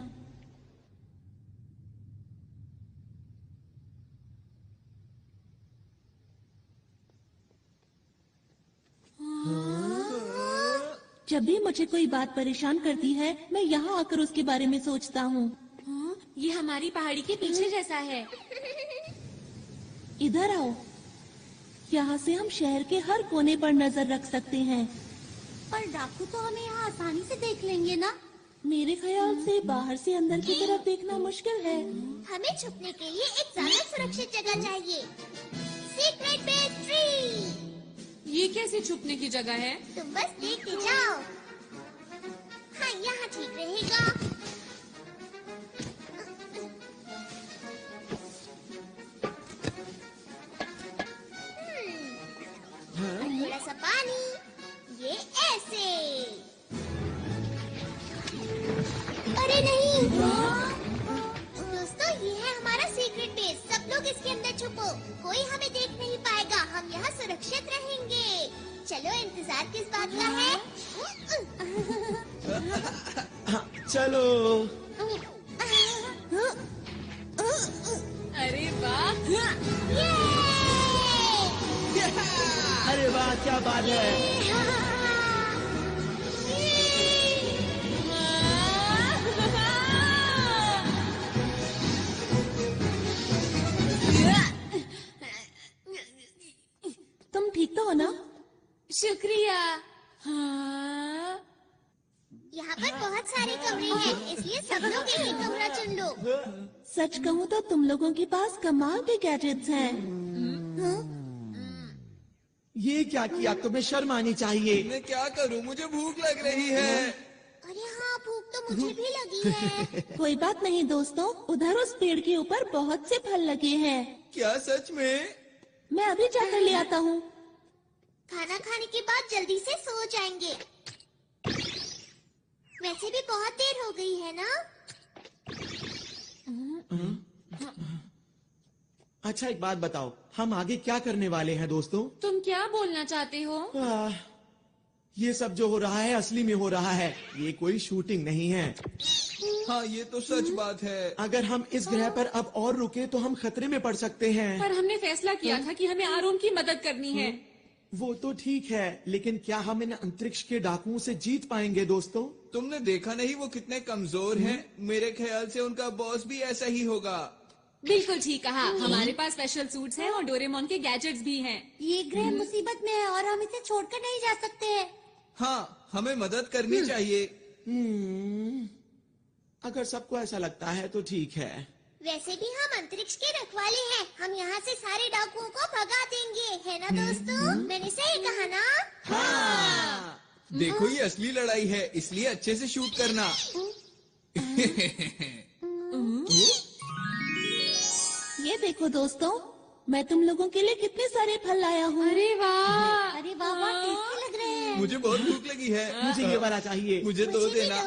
जब भी मुझे कोई बात परेशान करती है, मैं यहाँ आकर उसके बारे में सोचता हूँ। हाँ? ये हमारी पहाड़ी के पीछे जैसा है। इधर आओ। यहाँ से हम शहर के हर कोने पर नजर रख सकते हैं। पर डाकू तो हमें यहाँ आसानी से देख लेंगे ना? मेरे ख्याल से बाहर से अंदर की तरफ देखना मुश्किल है। हमें छुपने के लिए एक ज्यादा सुरक्षित जगह चाहिए। Secret base tree. ये कैसे छुपने की जगह है? तुम बस देखते जाओ। हाँ, यहाँ ठीक रहेगा। थोड़ा सा पानी, ये ऐसे। अरे नहीं। दोस्तों, ये है हमारा सीक्रेट बेस। सब लोग इसके अंदर छुपो। कोई हमें देख नहीं पाएगा। हम यहाँ सुरक्षित रहेंगे। चलो, इंतजार किस बात का है? हाँ, चलो। अरे वाह! अरे वाह, क्या बात है। तुम ठीक तो हो ना? शुक्रिया। हाँ? यहाँ पर बहुत सारे कमरे हैं, इसलिए सब लोग एक ही कमरा चुन लो। सच कहूँ तो तुम लोगों के पास कमाल के गैजेट्स हैं। ये क्या किया? तुम्हें शर्म आनी चाहिए। मैं क्या करूं? मुझे भूख लग रही है। अरे हाँ, भूख तो मुझे भी लगी है। कोई बात नहीं दोस्तों, उधर उस पेड़ के ऊपर बहुत से फल लगे हैं। क्या सच में? मैं अभी जाकर ले आता हूँ। खाना खाने के बाद जल्दी से सो जाएंगे। वैसे भी बहुत देर हो गई है ना? अच्छा एक बात बताओ, हम आगे क्या करने वाले हैं दोस्तों? तुम क्या बोलना चाहते हो? ये सब जो हो रहा है असली में हो रहा है, ये कोई शूटिंग नहीं है। हाँ ये तो सच बात है। अगर हम इस ग्रह पर अब और रुके तो हम खतरे में पड़ सकते हैं। पर हमने फैसला किया था कि हमें आरोन की मदद करनी है। वो तो ठीक है, लेकिन क्या हम इन अंतरिक्ष के डाकुओं से जीत पाएंगे दोस्तों? तुमने देखा नहीं वो कितने कमजोर हैं? मेरे ख्याल से उनका बॉस भी ऐसा ही होगा। बिल्कुल ठीक कहा। हमारे पास स्पेशल सूट्स हैं और डोरेमोन के गैजेट्स भी हैं। ये ग्रह मुसीबत में है और हम इसे छोड़कर नहीं जा सकते हैं। हाँ हमें मदद करनी चाहिए। अगर सबको ऐसा लगता है तो ठीक है। वैसे भी हम अंतरिक्ष के रखवाले हैं, हम यहाँ से सारे डाकुओं को भगा देंगे, है ना दोस्तों? मैंने सही कहा ना? हाँ। देखो ये असली लड़ाई है, इसलिए अच्छे से शूट करना। ये देखो दोस्तों, मैं तुम लोगों के लिए कितने सारे फल लाया हूँ। अरे वाह, अरे वाह, बहुत टेस्टी लग रहे हैं। मुझे बहुत भूख लगी है। मुझे ये वाला चाहिए। मुझे दो देना।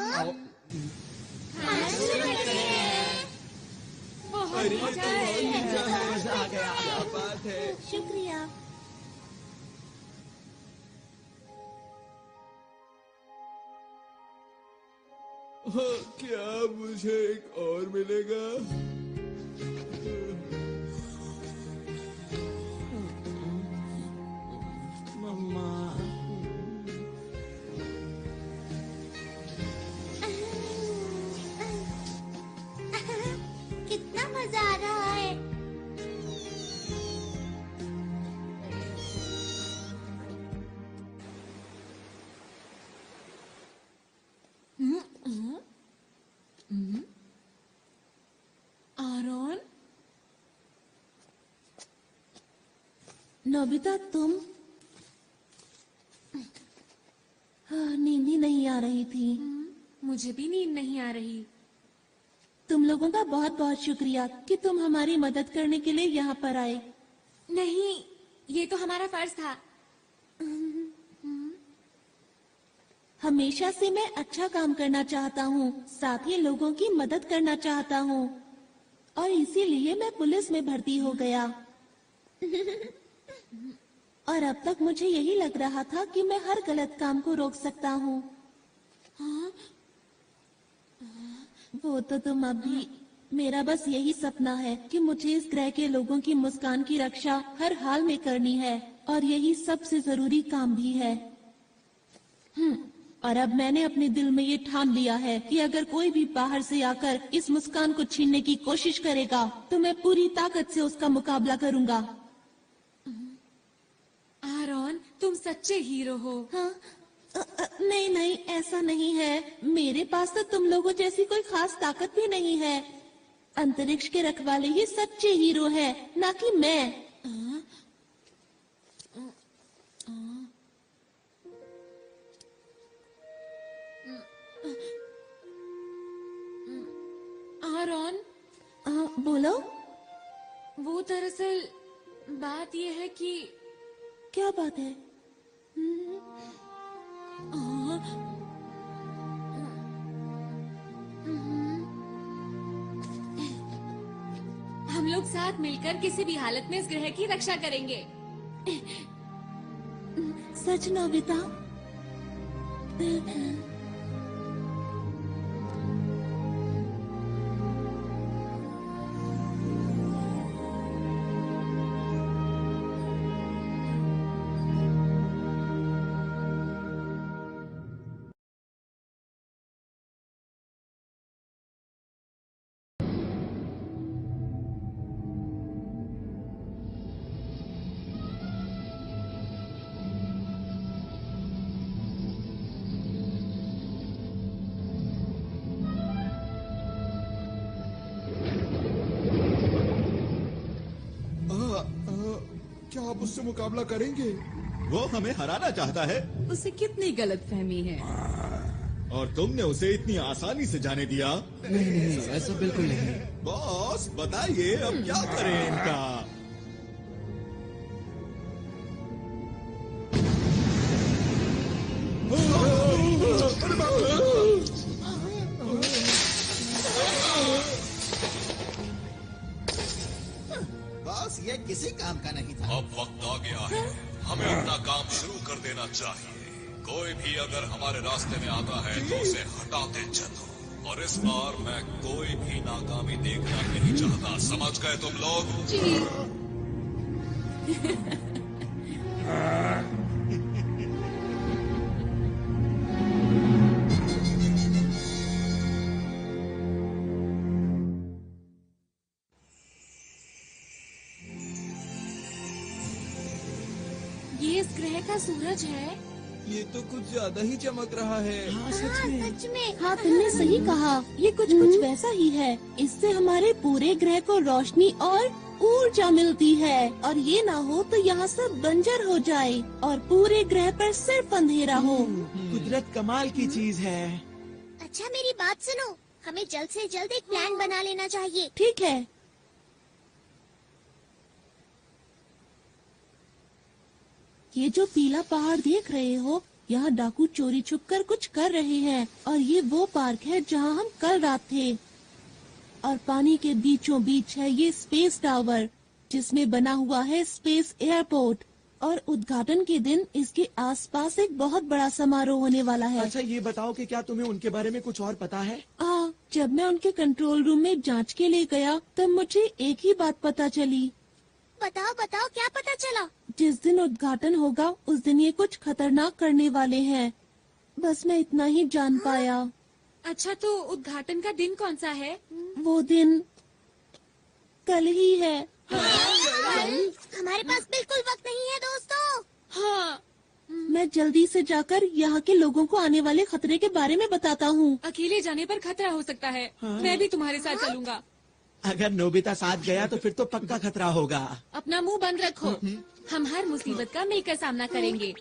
खाना शुरू करते हैं। बहुत अरे ये तो मजा बहुत है। मीठा है। मजा आ गया। क्या बात है। शुक्रिया। हाँ, क्या मुझे एक और मिलेगा? मम्मा, कितना मजा आ रहा है। आरोन, नोबिता तुम? हाँ, नींद ही नहीं आ रही थी। मुझे भी नींद नहीं आ रही। तुम लोगों का बहुत बहुत शुक्रिया कि तुम हमारी मदद करने के लिए यहाँ पर आए। नहीं, ये तो हमारा फर्ज था। हमेशा से मैं अच्छा काम करना चाहता हूँ, साथ ही लोगों की मदद करना चाहता हूँ, और इसीलिए मैं पुलिस में भर्ती हो गया। और अब तक मुझे यही लग रहा था कि मैं हर गलत काम को रोक सकता हूँ। वो तो तुम अभी, मेरा बस यही सपना है कि मुझे इस ग्रह के लोगों की मुस्कान की रक्षा हर हाल में करनी है, और यही सबसे जरूरी काम भी है। और अब मैंने अपने दिल में ये ठान लिया है कि अगर कोई भी बाहर से आकर इस मुस्कान को छीनने की कोशिश करेगा तो मैं पूरी ताकत से उसका मुकाबला करूंगा। आरोन, तुम सच्चे हीरो हो। हाँ? नहीं नहीं, ऐसा नहीं है। मेरे पास तो तुम लोगों जैसी कोई खास ताकत भी नहीं है। अंतरिक्ष के रखवाले ही सच्चे हीरो है, ना कि मैं। आरोन, बोलो। वो दरअसल बात ये है कि क्या बात है? हम लोग साथ मिलकर किसी भी हालत में इस ग्रह की रक्षा करेंगे। सच नोबिता? क्या आप उससे मुकाबला करेंगे? वो हमें हराना चाहता है उसे कितनी गलतफहमी है। और तुमने उसे इतनी आसानी से जाने दिया। नहीं नहीं, ऐसा बिल्कुल नहीं। बॉस बताइए अब क्या करें इनका? बस वक्त आ गया है। हमें अपना काम शुरू कर देना चाहिए। कोई भी अगर हमारे रास्ते में आता है तो उसे हटाते चलो। और इस बार मैं कोई भी नाकामी देखना नहीं चाहता। समझ गए तुम लोग? ये इस ग्रह का सूरज है। ये तो कुछ ज्यादा ही चमक रहा है। हाँ सच में। सच में। हाँ तुमने सही कहा, ये कुछ वैसा ही है। इससे हमारे पूरे ग्रह को रोशनी और ऊर्जा मिलती है, और ये ना हो तो यहाँ सब बंजर हो जाए और पूरे ग्रह पर सिर्फ अंधेरा हो। कुदरत कमाल की चीज है। अच्छा मेरी बात सुनो, हमें जल्द से जल्द एक प्लान बना लेना चाहिए। ठीक है। ये जो पीला पहाड़ देख रहे हो, यहाँ डाकू चोरी छुपकर कुछ कर रहे हैं, और ये वो पार्क है जहाँ हम कल रात थे। और पानी के बीचों बीच है ये स्पेस टावर, जिसमें बना हुआ है स्पेस एयरपोर्ट। और उद्घाटन के दिन इसके आसपास एक बहुत बड़ा समारोह होने वाला है। अच्छा ये बताओ कि क्या तुम्हें उनके बारे में कुछ और पता है? जब मैं उनके कंट्रोल रूम में जांच के लिए गया तब मुझे एक ही बात पता चली। बताओ बताओ, क्या पता चला? जिस दिन उद्घाटन होगा उस दिन ये कुछ खतरनाक करने वाले हैं। बस मैं इतना ही जान पाया। अच्छा तो उद्घाटन का दिन कौन सा है? वो दिन कल ही है। हमारे पास बिल्कुल वक्त नहीं है दोस्तों। हाँ। मैं जल्दी से जाकर यहाँ के लोगों को आने वाले खतरे के बारे में बताता हूँ। अकेले जाने पर खतरा हो सकता है। मैं भी तुम्हारे साथ चलूंगा। अगर नोबिता साथ गया तो फिर तो पक्का खतरा होगा। अपना मुंह बंद रखो। हम हर मुसीबत का मिलकर सामना करेंगे।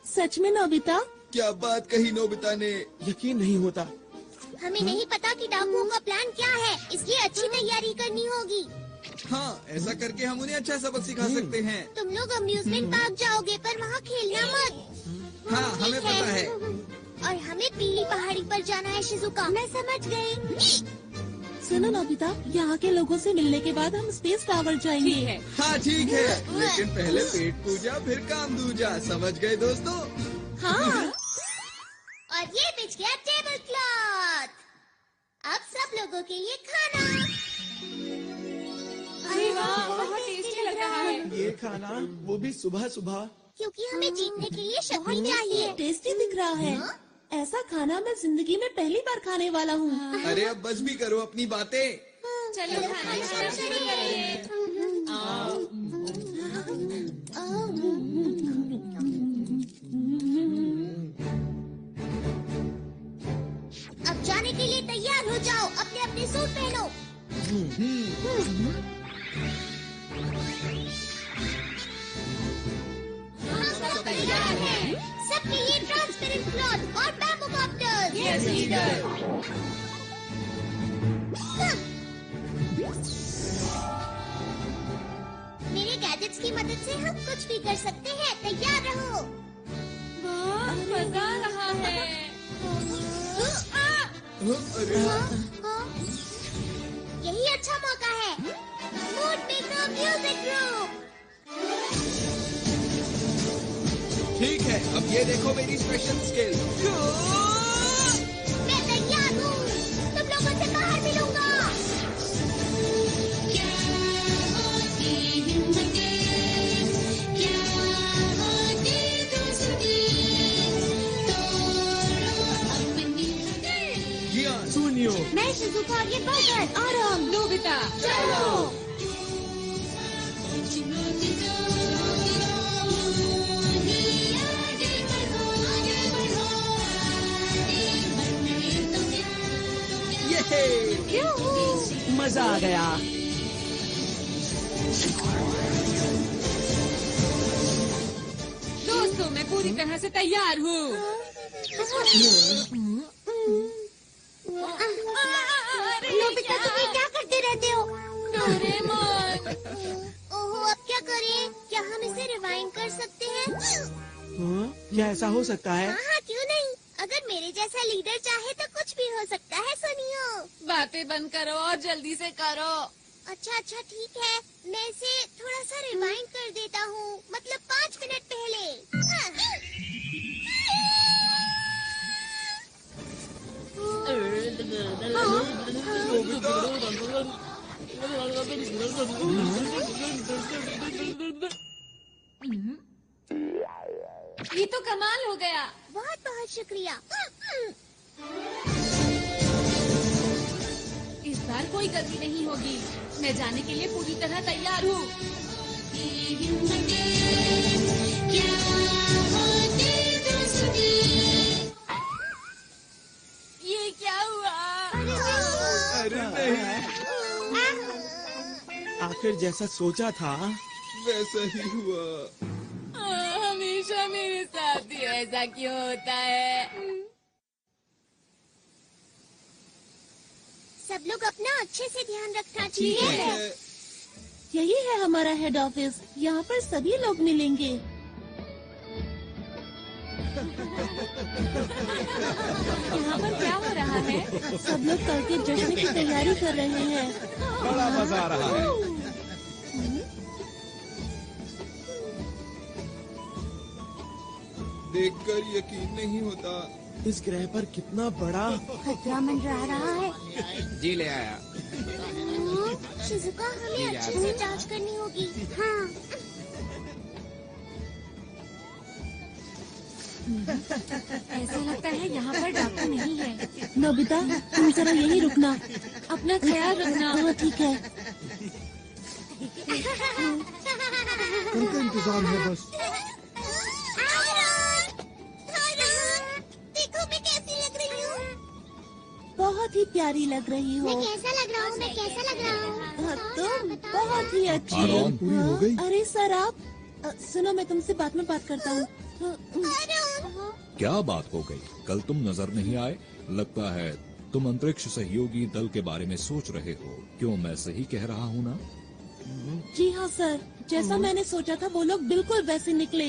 सच में नोबिता? क्या बात कही नोबिता ने। यकीन नहीं होता। हमें नहीं पता कि डाकुओं का प्लान क्या है, इसलिए अच्छी तैयारी करनी होगी। हाँ, ऐसा करके हम उन्हें अच्छा सबक सिखा सकते हैं। तुम लोग अम्यूजमेंट पार्क जाओगे पर वहाँ खेलना मत। हाँ हमें पता है। और हमें पीली पहाड़ी पर जाना है शिजुका। मैं समझ गई। सुनो नोबिता, यहाँ के लोगों से मिलने के बाद हम स्पेस टावर जाएंगे। ठीक है। हाँ ठीक है, लेकिन पहले पेट पूजा फिर काम दूजा। समझ गए दोस्तों? हाँ। और ये बिछ गया टेबल क्लॉथ। अब सब लोगों के लिए खाना। अरे वाह, बहुत टेस्टी लग रहा है। ये खाना, वो भी सुबह सुबह। क्योंकि हमें जीतने के लिए शक्ति चाहिए। टेस्टी दिख रहा है। ऐसा खाना मैं जिंदगी में पहली बार खाने वाला हूँ। अरे अब बस भी करो अपनी बातें। चलो खाना शुरू करिए। अब जाने के लिए तैयार हो जाओ। अपने अपने सूट पहनो। सब तैयार है। सबके लिए ट्रांसपेरेंट क्लॉथ और बैम्बू कॉप्टर्स। Yes leader. मेरे गैजेट्स की मदद से हम कुछ भी कर सकते हैं। तैयार रहो। वाह, मजा आ रहा है। अरे यही अच्छा मौका है। Mood maker music group. ठीक है, अब ये देखो मेरी स्पेशल स्किल। मैं तैयार हूँ। तुम लोगों से बाहर मिलूंगा। सुनियो, मैं शिजुका और ये बजट। आराम। नोबिता चलो। मजा आ गया। दोस्तों, मैं पूरी तरह से तैयार हूँ। नोबिता तुम ये क्या करते रहते हो? डोरेमोन। ओहो, अब क्या करें? क्या हम इसे रिवाइंड कर सकते हैं? क्या ऐसा हो सकता है? हाँ, क्यों नहीं? अगर मेरे जैसा लीडर चाहे तो कुछ भी हो सकता है। सुनियो। बातें बंद करो और जल्दी से करो। अच्छा अच्छा ठीक है, मैं इसे थोड़ा सा रिवाइंड कर देता हूँ, मतलब 5 मिनट पहले। ये तो कमाल हो गया। बहुत बहुत शुक्रिया। इस बार कोई गलती नहीं होगी। मैं जाने के लिए पूरी तरह तैयार हूँ। ये क्या हुआ? अरे नहीं, आखिर जैसा सोचा था वैसा ही हुआ। हमेशा मेरे साथ ही ऐसा क्यों होता है? सब लोग अपना अच्छे से ध्यान रखना ठीक चाहिए। है। यही है हमारा हेड ऑफिस। यहाँ पर सभी लोग मिलेंगे। यहाँ पर क्या हो रहा है? सब लोग कल के जश्न की तैयारी कर रहे हैं। बड़ा मजा आ रहा है। देखकर यकीन नहीं होता। इस ग्रह पर कितना बड़ा खतरा मंडरा रहा है। जी ले आया। शिजुका, हमें अच्छे से जांच करनी होगी। हाँ। ऐसा लगता है यहाँ पर डॉक्टर नहीं है। नोबिता, तुम जरा यहीं रुकना। अपना ख्याल रखना। हाँ ठीक है। उनका इंतजार है बस। देखो मैं कैसी लग रही हूँ। बहुत ही प्यारी लग रही हो। मैं कैसा लग रहा हूँ? मैं कैसा लग रहा हूँ? हाँ, तुम बहुत ही अच्छी आरोन, हो। पूरी हो गई? अरे सर आप सुनो, मैं तुमसे बाद में बात करता हूँ। क्या बात हो गई? कल तुम नजर नहीं आए। लगता है तुम अंतरिक्ष सहयोगी दल के बारे में सोच रहे हो। क्यों, मैं सही कह रहा हूँ ना? जी हाँ सर, जैसा मैंने सोचा था वो लोग बिल्कुल वैसे निकले।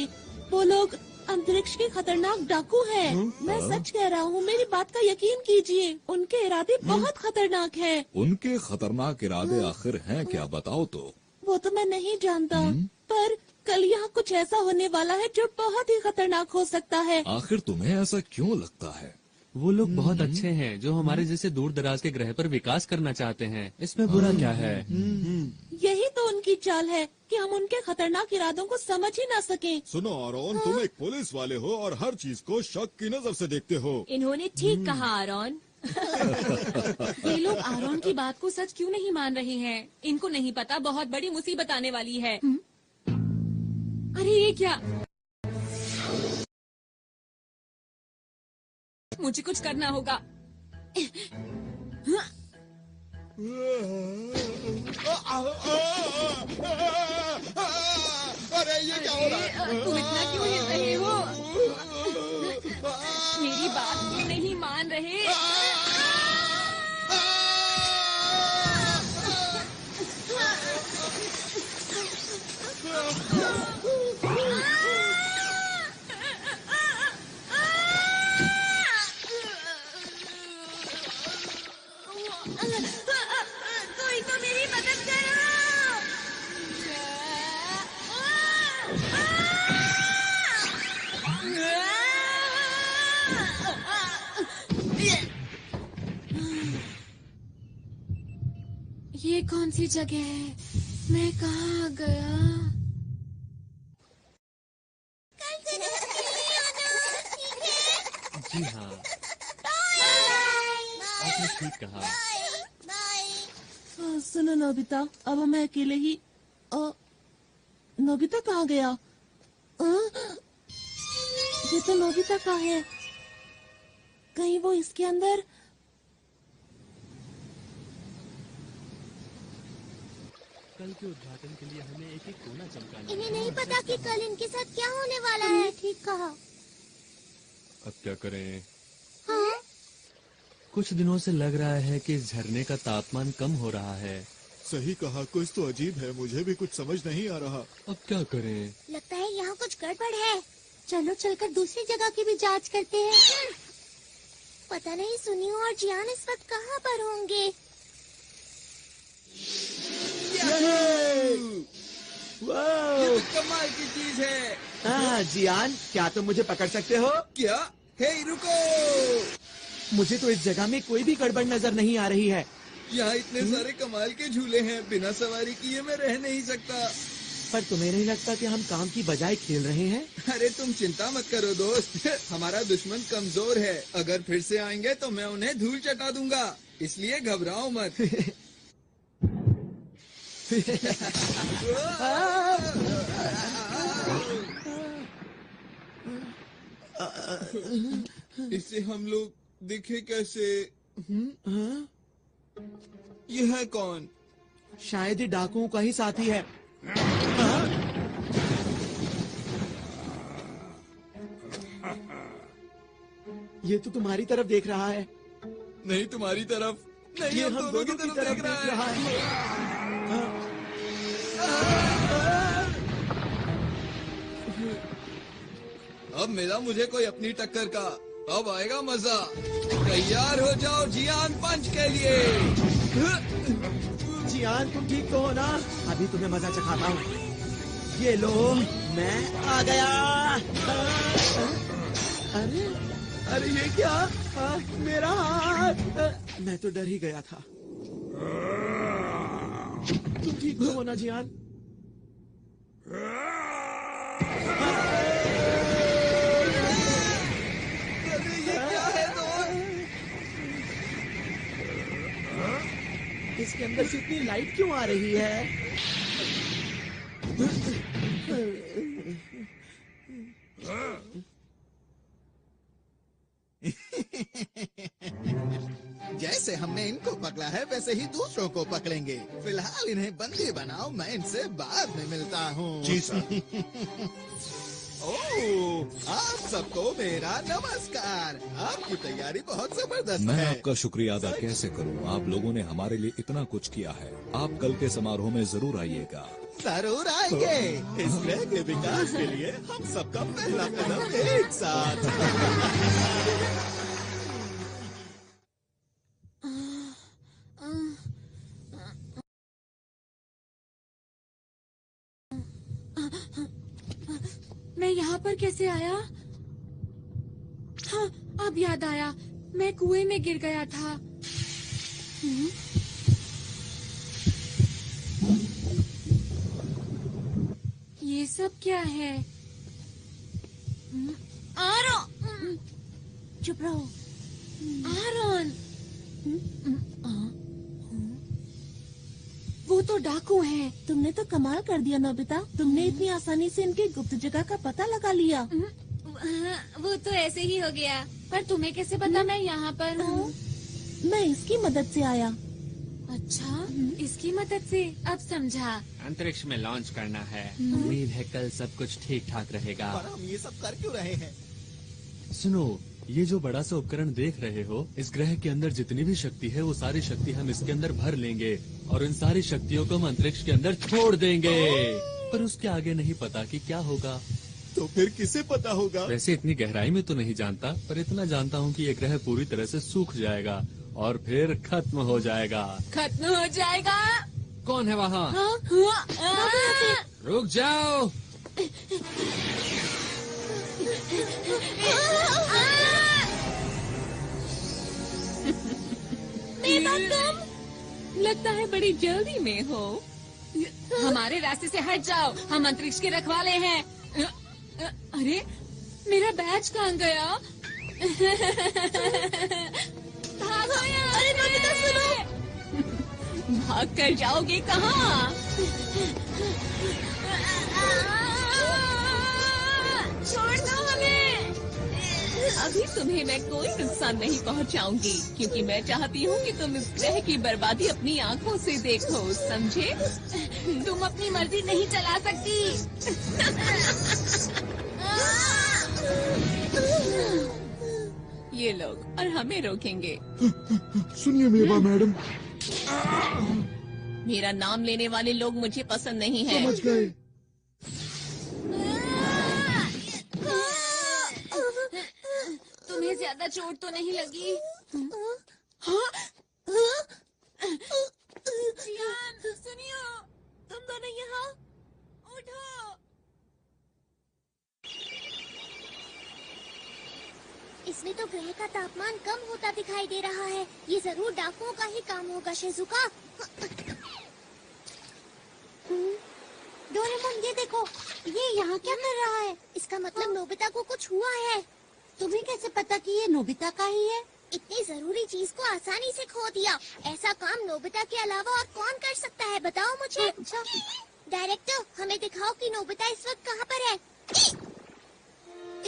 वो लोग अंतरिक्ष के खतरनाक डाकू हैं। मैं सच कह रहा हूँ, मेरी बात का यकीन कीजिए। उनके इरादे बहुत खतरनाक हैं। उनके खतरनाक इरादे आखिर हैं क्या, बताओ तो। वो तो मैं नहीं जानता, पर कल यहाँ कुछ ऐसा होने वाला है जो बहुत ही खतरनाक हो सकता है। आखिर तुम्हें ऐसा क्यों लगता है? वो लोग बहुत अच्छे हैं जो हमारे जैसे दूर दराज के ग्रह पर विकास करना चाहते हैं। इसमें बुरा क्या है? यही तो उनकी चाल है कि हम उनके खतरनाक इरादों को समझ ही ना सकें। सुनो आरोन, तुम एक पुलिस वाले हो और हर चीज को शक की नजर से देखते हो। इन्होंने ठीक कहा आरोन। ये लोग आरोन की बात को सच क्यों नहीं मान रहे हैं? इनको नहीं पता बहुत बड़ी मुसीबत आने वाली है। अरे ये क्या? मुझे कुछ करना होगा। अरे ये क्या हो रहा है? तुम इतना क्यों हिल रहे हो? मेरी बात क्यों नहीं मान रहे? कोई तो मेरी मदद करो। ये कौन सी जगह है? मैं कहाँ आ गया? कल से नहीं आना, ठीक है? जी हाँ, आपने ठीक कहा। सुनो नोबिता, अब हमें अकेले ही। नोबिता कहाँ गया? ये तो नोबिता का है। कहीं वो इसके अंदर? कल के उद्घाटन के लिए हमें एक एक कोना चमकाना। इन्हें नहीं पता कि कल इनके साथ क्या होने वाला है। ठीक कहा। अब क्या करें? हाँ? कुछ दिनों से लग रहा है कि इस झरने का तापमान कम हो रहा है। सही कहा, कुछ तो अजीब है, मुझे भी कुछ समझ नहीं आ रहा। अब क्या करें? लगता है यहाँ कुछ गड़बड़ है। चलो चलकर दूसरी जगह की भी जांच करते हैं। पता नहीं सुनियो और जियान इस वक्त कहाँ पर होंगे। ये तो कमाल की चीज है। हाँ जियान, क्या तुम मुझे पकड़ सकते हो? क्या? हे रुको, मुझे तो इस जगह में कोई भी गड़बड़ नजर नहीं आ रही है। यहाँ इतने सारे कमाल के झूले हैं, बिना सवारी किए मैं रह नहीं सकता। पर तुम्हें नहीं लगता कि हम काम की बजाय खेल रहे हैं? अरे तुम चिंता मत करो दोस्त, हमारा दुश्मन कमजोर है। अगर फिर से आएंगे तो मैं उन्हें धूल चटा दूंगा, इसलिए घबराओ मत। इससे हम लोग दिखे कैसे? यह है कौन? शायद ही डाकुओं का ही साथी है। ये तो तुम्हारी तरफ देख रहा है। नहीं तुम्हारी तरफ नहीं, ये हम दोनों की तरफ देख रहा है। अब मिला मुझे कोई अपनी टक्कर का, अब आएगा मजा। तैयार हो जाओ जियान पंच के लिए। जियान तुम ठीक तो हो ना? अभी तुम्हें मजा चखाता हूँ। ये लो, मैं आ गया। अरे अरे ये क्या? मेरा हाथ! मैं तो डर ही गया था। तुम ठीक तो हो ना जियान? इसके अंदर से इतनी लाइट क्यों आ रही है? जैसे हमने इनको पकड़ा है वैसे ही दूसरों को पकड़ेंगे। फिलहाल इन्हें बंदी बनाओ, मैं इनसे बाद में मिलता हूँ। जी सर। ओह, आप सबको मेरा नमस्कार। आपकी तैयारी बहुत जबरदस्त मैं है। आपका शुक्रिया अदा कैसे करूं? आप लोगों ने हमारे लिए इतना कुछ किया है। आप कल के समारोह में जरूर आइएगा। जरूर आएंगे। इस ग्रह के विकास के लिए हम सबका पहला कदम एक साथ। मैं यहाँ पर कैसे आया? हाँ, अब याद आया, मैं कुएं में गिर गया था। ये सब क्या है? आरोन! चुप रहो। आरोन! वो तो डाकू हैं। तुमने तो कमाल कर दिया नोबिता। तुमने इतनी आसानी से इनकी गुप्त जगह का पता लगा लिया। वो तो ऐसे ही हो गया। पर तुम्हें कैसे पता मैं यहाँ पर हूँ? मैं इसकी मदद से आया। अच्छा, इसकी मदद से अब समझा। अंतरिक्ष में लॉन्च करना है। उम्मीद है कल सब कुछ ठीक ठाक रहेगा। पर हम ये सब कर क्यों रहे हैं? सुनो, ये जो बड़ा सा उपकरण देख रहे हो, इस ग्रह के अंदर जितनी भी शक्ति है वो सारी शक्ति हम इसके अंदर भर लेंगे और इन सारी शक्तियों को हम अंतरिक्ष के अंदर छोड़ देंगे। पर उसके आगे नहीं पता कि क्या होगा। तो फिर किसे पता होगा? वैसे इतनी गहराई में तो नहीं जानता, पर इतना जानता हूँ कि ये ग्रह पूरी तरह से सूख जाएगा और फिर खत्म हो जाएगा। खत्म हो जाएगा? कौन है वहाँ? हाँ? रुक जाओ। तुम लगता है बड़ी जल्दी में हो। हमारे रास्ते से हट जाओ, हम अंतरिक्ष के रखवाले हैं। अरे मेरा बैज कहाँ गया? भागो यहाँ! अरे नोबिता सुनो! भाग कर जाओगे कहाँ? छोड़ दो हमें! अभी तुम्हें मैं कोई नुकसान नहीं पहुंचाऊंगी, क्योंकि मैं चाहती हूँ कि तुम इस ग्रह की बर्बादी अपनी आंखों से देखो, समझे? तुम अपनी मर्जी नहीं चला सकती। ये लोग और हमें रोकेंगे। सुनिए मेवा मैडम। मेरा नाम लेने वाले लोग मुझे पसंद नहीं है। समझ गए। तुम्हें ज्यादा चोट तो नहीं लगी? हाँ? जियान, सुनियो। इसमें तो ग्रह का तापमान कम होता दिखाई दे रहा है। ये जरूर डाकुओं का ही काम होगा शिजुका। डोरेमोन ये देखो, ये यहाँ क्या कर रहा है? इसका मतलब नोबिता को कुछ हुआ है। तुम्हें कैसे पता कि ये नोबिता का ही है? इतनी जरूरी चीज को आसानी से खो दिया। ऐसा काम नोबिता के अलावा और कौन कर सकता है, बताओ मुझे। डायरेक्टर, हमें दिखाओ कि नोबिता इस वक्त कहाँ पर है।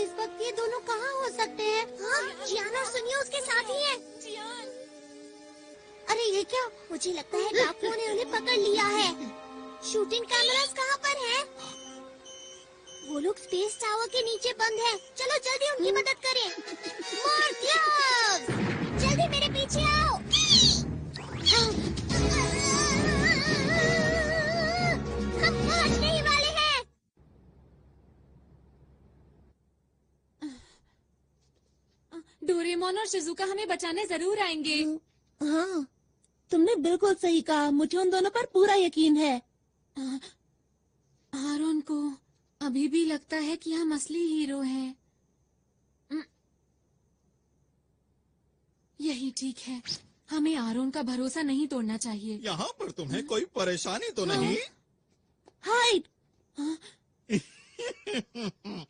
इस वक्त ये दोनों कहाँ हो सकते हैं? हाँ, जियान और सुनियो उसके साथ ही हैं। अरे ये क्या? मुझे लगता है डाकुओं ने उन्हें पकड़ लिया है। शूटिंग कैमरास कहाँ पर हैं? वो लोग स्पेस टावर के नीचे बंद हैं। चलो जल्दी उनकी मदद करें। मोर्टियस, जल्दी मेरे पीछे आओ। हम पहुंचने ही वाले हैं। डोरेमोन और शिजुका हमें बचाने जरूर आएंगे। हाँ, तुमने बिल्कुल सही कहा। मुझे उन दोनों पर पूरा यकीन है। आरोन को अभी भी लगता है कि हम असली हीरो हैं। यही ठीक है। हमें आरोन का भरोसा नहीं तोड़ना चाहिए। यहाँ पर तुम्हें कोई परेशानी तो नहीं? हाइड,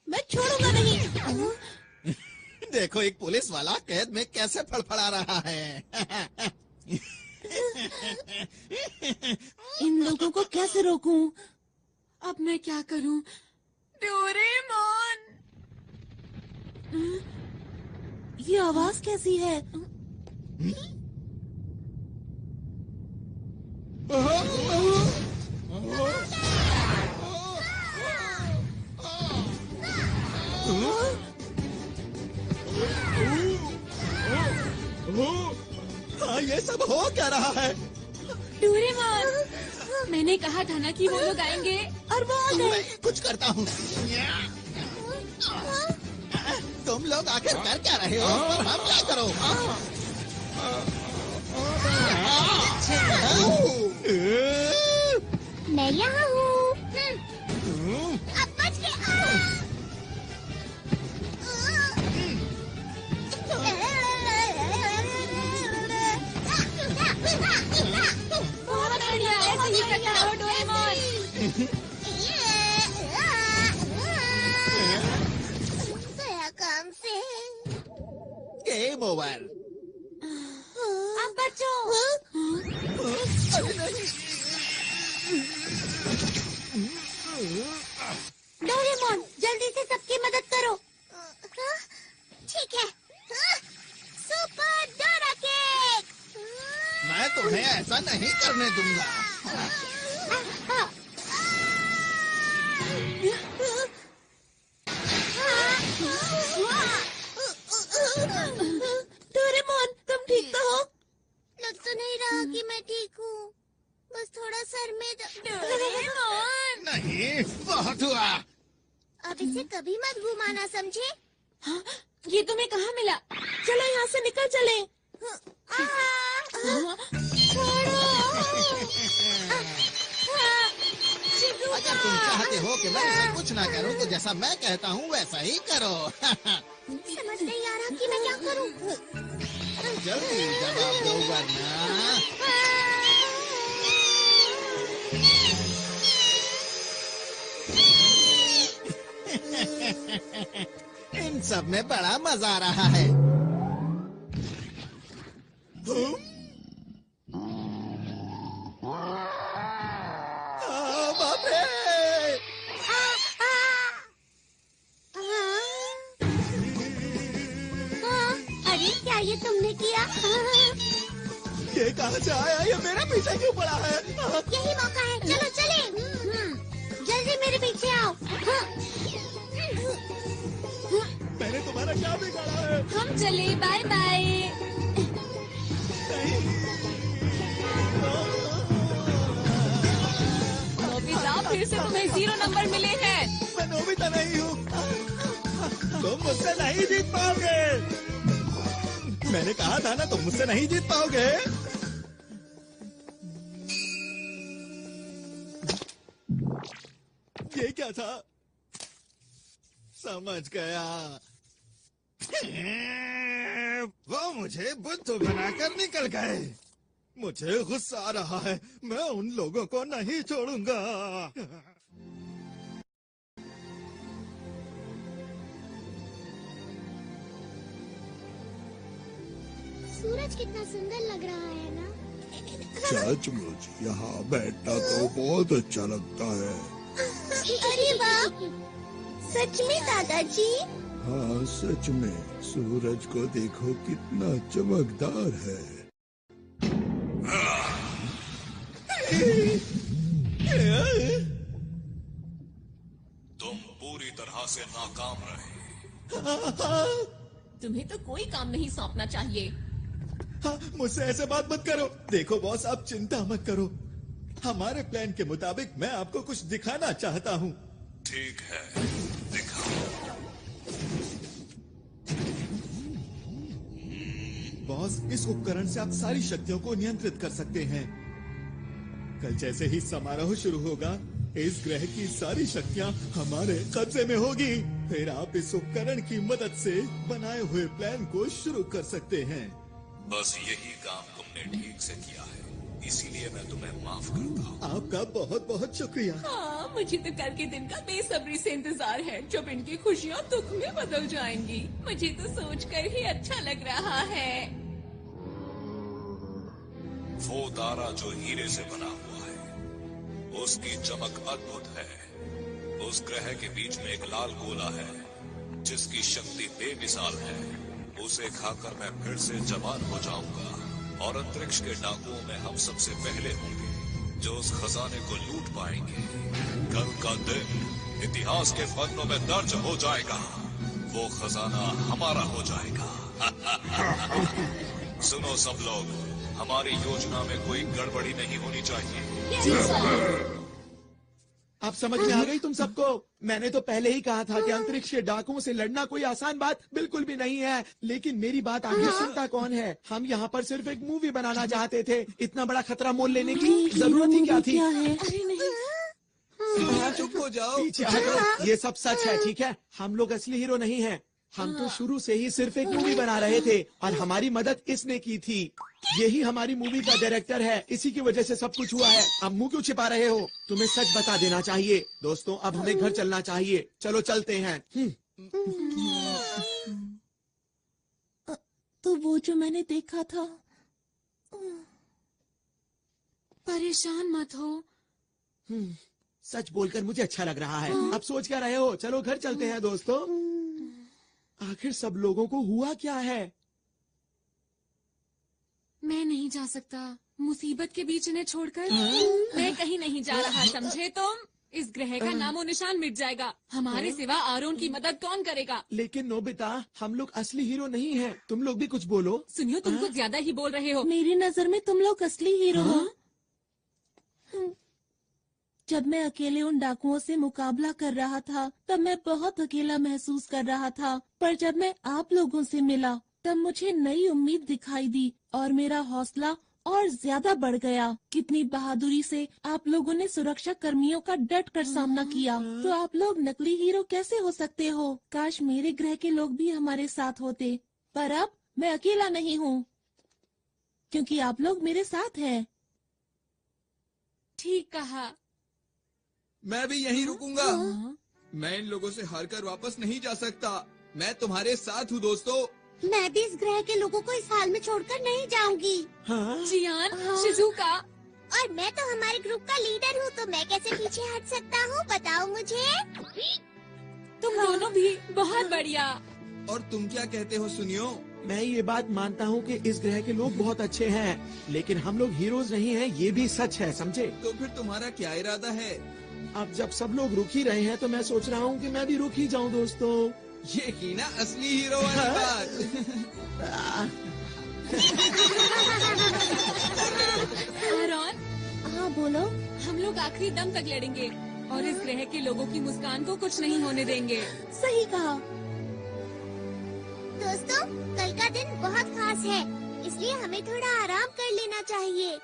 मैं छोड़ूंगा नहीं। देखो एक पुलिस वाला कैद में कैसे फड़फड़ा रहा है। इन लोगों को कैसे रोकूं? अब मैं क्या करूं? डोरेमोन! ये आवाज कैसी है? हाँ, ये सब हो क्या रहा है? डोरेमोन! मैंने कहा था ना कि वो लोग आएंगे। और वो आ गए। मैं कुछ करता हूँ। तुम लोग आखिर कर क्या रहे हो? हम क्या करो? मैं यहाँ हूँ। अब बच के बहुत बढ़िया, ऐसे ही करता रहो डोरेमोन। गया काम से। Game over. अब बचो। डोरेमोन, जल्दी से सबकी मदद करो। ठीक है। Super Dora cake. मैं तुम्हें ऐसा नहीं करने दूंगा। डोरेमोन, तुम ठीक तो हो? लग तो नहीं रहा कि मैं ठीक हूँ। बस थोड़ा सर में डोरेमोन! नहीं, बहुत हुआ। अब इसे कभी मत घुमाना, समझे? हाँ, ये तुम्हें कहाँ मिला? चलो यहाँ से निकल चले। अगर तुम चाहते हो कि मैं उसे कुछ ना करूं, तो जैसा मैं कहता हूँ वैसा ही करो। समझ नहीं आ रहा कि मैं क्या करूँ। जल्दी जवाब दो वरना। इन सब में बड़ा मजा आ रहा है। बाप रे! अरे क्या ये तुमने किया? ये कहाँ से आया? ये मेरे पीछे क्यों पड़ा है? यही मौका है, चलो चले। जल्दी मेरे पीछे आओ। मैंने तुम्हारा क्या बिगाड़ा है? हम चले, बाय बाय। नोबिता, फिर से तुम्हें 0 नंबर मिले हैं। मैं नोबिता नहीं हूँ। तुम मुझसे नहीं जीत पाओगे। मैंने कहा था ना, तुम मुझसे नहीं जीत पाओगे। ये क्या था? समझ गया। वो मुझे बुद्धू बनाकर निकल गए। मुझे गुस्सा आ रहा है, मैं उन लोगों को नहीं छोड़ूंगा। सूरज कितना सुंदर लग रहा है ना? सचमुच यहाँ बैठना तो बहुत अच्छा लगता है। अरे वाह, सच में दादाजी? हाँ सच में, सूरज को देखो कितना चमकदार है। तुम पूरी तरह से नाकाम रहे। तुम्हें तो कोई काम नहीं सौंपना चाहिए। हाँ, मुझसे ऐसे बात मत करो। देखो बॉस, आप चिंता मत करो। हमारे प्लान के मुताबिक मैं आपको कुछ दिखाना चाहता हूँ। ठीक है, दिखाओ। बॉस, इस उपकरण से आप सारी शक्तियों को नियंत्रित कर सकते हैं। कल जैसे ही समारोह शुरू होगा, इस ग्रह की सारी शक्तियाँ हमारे कब्जे में होगी। फिर आप इस उपकरण की मदद से बनाए हुए प्लान को शुरू कर सकते हैं। बस यही काम तुमने ठीक से किया है, इसीलिए मैं तुम्हें माफ करता हूँ। आपका बहुत बहुत शुक्रिया। हाँ, मुझे तो कल के दिन का बेसब्री से इंतजार है, जब इनकी खुशियाँ दुख में बदल जाएंगी। मुझे तो सोचकर ही अच्छा लग रहा है। वो तारा जो हीरे से बना हुआ है, उसकी चमक अद्भुत है। उस ग्रह के बीच में एक लाल गोला है, जिसकी शक्ति बेमिसाल है। उसे खाकर मैं फिर से जवान हो जाऊंगा और अंतरिक्ष के डाकुओं में हम सबसे पहले होंगे जो उस खजाने को लूट पाएंगे। कल का दिन इतिहास के पन्नों में दर्ज हो जाएगा। वो खजाना हमारा हो जाएगा। सुनो सब लोग, हमारी योजना में कोई गड़बड़ी नहीं होनी चाहिए। अब समझ में आ गई तुम सबको? मैंने तो पहले ही कहा था कि अंतरिक्ष के डाकुओं से लड़ना कोई आसान बात बिल्कुल भी नहीं है। लेकिन मेरी बात आगे सुनता कौन है? हम यहाँ पर सिर्फ एक मूवी बनाना चाहते थे। इतना बड़ा खतरा मोल लेने की जरूरत ही क्या थी? अरे नहीं, चुप हो जाओ। पीछे हटो। ये सब सच है, ठीक है? हम लोग असली हीरो नहीं हैं। हम तो शुरू से ही सिर्फ एक मूवी बना रहे थे और हमारी मदद इसने की थी। यही हमारी मूवी का डायरेक्टर है, इसी की वजह से सब कुछ हुआ है। अब मुंह क्यों छिपा रहे हो? तुम्हें सच बता देना चाहिए। दोस्तों, अब हमें घर चलना चाहिए। चलो चलते हैं। तो वो जो मैंने देखा था। परेशान मत हो। सच बोलकर मुझे अच्छा लग रहा है। अब सोच क्या रहे हो? चलो घर चलते हैं दोस्तों। आखिर सब लोगों को हुआ क्या है? मैं नहीं जा सकता मुसीबत के बीच इन्हें छोड़कर। मैं कहीं नहीं जा रहा, समझे तुम? इस ग्रह का नामो निशान मिट जाएगा। हमारे सिवा आरोन की मदद कौन करेगा? लेकिन नोबिता, हम लोग असली हीरो नहीं हैं। तुम लोग भी कुछ बोलो। सुनियो, तुम कुछ ज्यादा ही बोल रहे हो। मेरी नजर में तुम लोग असली हीरो हो। जब मैं अकेले उन डाकुओं से मुकाबला कर रहा था, तब मैं बहुत अकेला महसूस कर रहा था। पर जब मैं आप लोगों से मिला, तब मुझे नई उम्मीद दिखाई दी और मेरा हौसला और ज्यादा बढ़ गया। कितनी बहादुरी से आप लोगों ने सुरक्षा कर्मियों का डट कर सामना किया। तो आप लोग नकली हीरो कैसे हो सकते हो? काश मेरे ग्रह के लोग भी हमारे साथ होते। पर अब मैं अकेला नहीं हूँ, क्योंकि आप लोग मेरे साथ हैं। ठीक कहा। मैं भी यहीं रुकूंगा। मैं इन लोगों से हारकर वापस नहीं जा सकता। मैं तुम्हारे साथ हूँ दोस्तों। मैं भी इस ग्रह के लोगों को इस हाल में छोड़कर नहीं जाऊंगी। जियान, शिजुका। और मैं तो हमारे ग्रुप का लीडर हूँ, तो मैं कैसे पीछे हट सकता हूँ? बताओ मुझे। तुम दोनों भी बहुत बढ़िया। और तुम क्या कहते हो सुनियो? मैं ये बात मानता हूँ कि इस ग्रह के लोग बहुत अच्छे हैं, लेकिन हम लोग हीरोज नहीं हैं, ये भी सच है, समझे? तो फिर तुम्हारा क्या इरादा है? अब जब सब लोग रुक ही रहे हैं, तो मैं सोच रहा हूँ कि मैं भी रुक ही जाऊँ दोस्तों। ये की ना असली हीरो वाली बात। आरोन, हाँ बोलो। हम लोग आखिरी दम तक लड़ेंगे और इस ग्रह के लोगों की मुस्कान को कुछ नहीं होने देंगे। सही कहा। दोस्तों, कल का दिन बहुत खास है, इसलिए हमें थोड़ा आराम कर लेना चाहिए।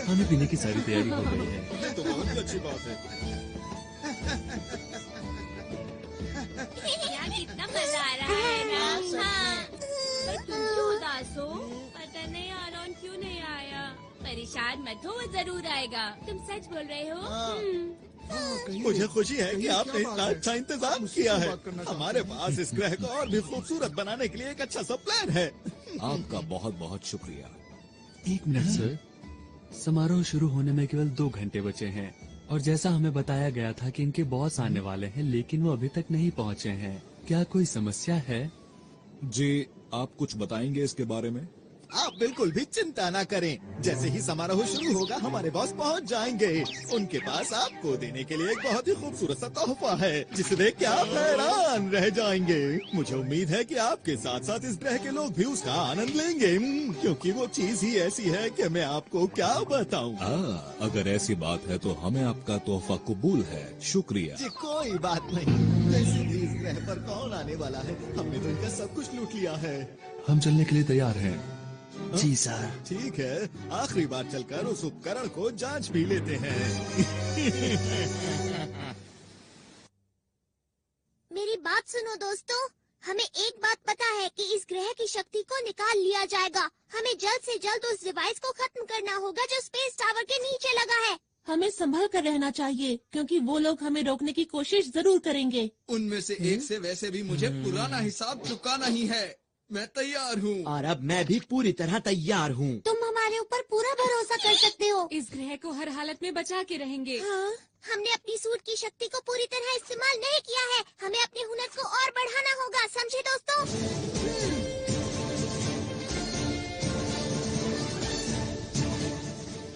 खाने पीने की सारी तैयारी हो गई है। ये तो बहुत ही अच्छी बात है। यार कितना मजा आ रहा है ना। हाँ। पर तुम क्यों उदास हो? पता नहीं आरोन क्यों नहीं आया। परेशान मत हो, वो जरूर आएगा। तुम सच बोल रहे हो? मुझे खुशी है कि आपने इतना अच्छा इंतजाम किया है। हमारे पास इस ग्रह को और भी खूबसूरत बनाने के लिए एक अच्छा सा प्लान है। आपका बहुत बहुत शुक्रिया। 1 मिनट सर, समारोह शुरू होने में केवल 2 घंटे बचे हैं और जैसा हमें बताया गया था कि इनके बॉस आने वाले हैं, लेकिन वो अभी तक नहीं पहुंचे हैं। क्या कोई समस्या है? जी, आप कुछ बताएंगे इसके बारे में? आप बिल्कुल भी चिंता ना करें। जैसे ही समारोह शुरू होगा हमारे बॉस पहुंच जाएंगे। उनके पास आपको देने के लिए एक बहुत ही खूबसूरत सा तोहफा है जिसे देख के आप हैरान रह जाएंगे। मुझे उम्मीद है कि आपके साथ साथ इस ग्रह के लोग भी उसका आनंद लेंगे, क्योंकि वो चीज ही ऐसी है कि मैं आपको क्या बताऊं। अगर ऐसी बात है तो हमें आपका तोहफा कबूल है। शुक्रिया जी कोई बात नहीं। वैसे भी इस ग्रह पर कौन आने वाला है? हमने तो इनका सब कुछ लूट लिया है। हम चलने के लिए तैयार हैं। जी सर। ठीक है, आखिरी बार चलकर उस उपकरण को जांच भी लेते हैं। मेरी बात सुनो दोस्तों, हमें एक बात पता है कि इस ग्रह की शक्ति को निकाल लिया जाएगा। हमें जल्द से जल्द उस डिवाइस को खत्म करना होगा जो स्पेस टावर के नीचे लगा है। हमें संभल कर रहना चाहिए क्योंकि वो लोग हमें रोकने की कोशिश जरूर करेंगे। उनमें से एक से वैसे भी मुझे पुराना हिसाब चुकाना ही है। मैं तैयार हूँ। और अब मैं भी पूरी तरह तैयार हूँ। तुम हमारे ऊपर पूरा भरोसा कर सकते हो। इस ग्रह को हर हालत में बचा के रहेंगे। हाँ, हमने अपनी सूट की शक्ति को पूरी तरह इस्तेमाल नहीं किया है। हमें अपने हुनर को और बढ़ाना होगा, समझे दोस्तों?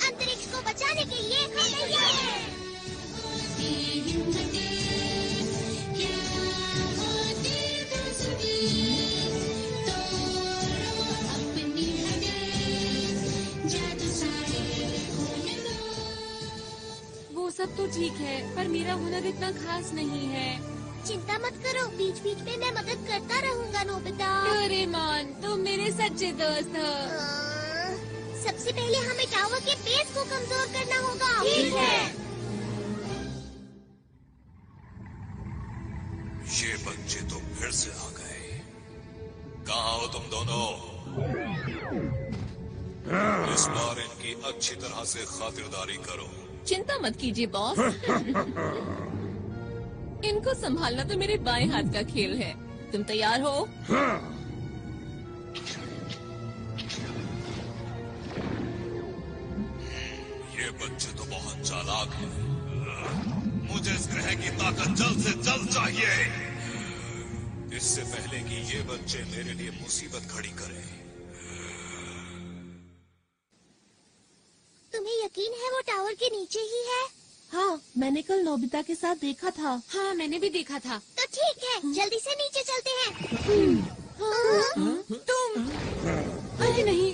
अंतरिक्ष को बचाने के लिए हम तैयार हैं। वो सब तो ठीक है, पर मेरा हुनर इतना खास नहीं है। चिंता मत करो, बीच बीच में मैं मदद करता रहूंगा नोबिता। डोरेमोन, तुम मेरे सच्चे दोस्त हो। सबसे पहले हमें टावर के बेस को कमजोर करना होगा। ठीक है। ये बच्चे तो फिर से आ गए। कहाँ हो तुम दोनों? इस बार इनकी अच्छी तरह से खातिरदारी करो। चिंता मत कीजिए बॉस। इनको संभालना तो मेरे बाएं हाथ का खेल है। तुम तैयार हो? ये बच्चे तो बहुत चालाक हैं। मुझे इस ग्रह की ताकत जल्द से जल्द चाहिए, इससे पहले कि ये बच्चे मेरे लिए मुसीबत खड़ी करें। तुम्हें यकीन है वो टावर के नीचे ही है? हाँ, मैंने कल नोबिता के साथ देखा था। हाँ, मैंने भी देखा था। तो ठीक है, जल्दी से नीचे चलते हैं। तुम? अरे नहीं।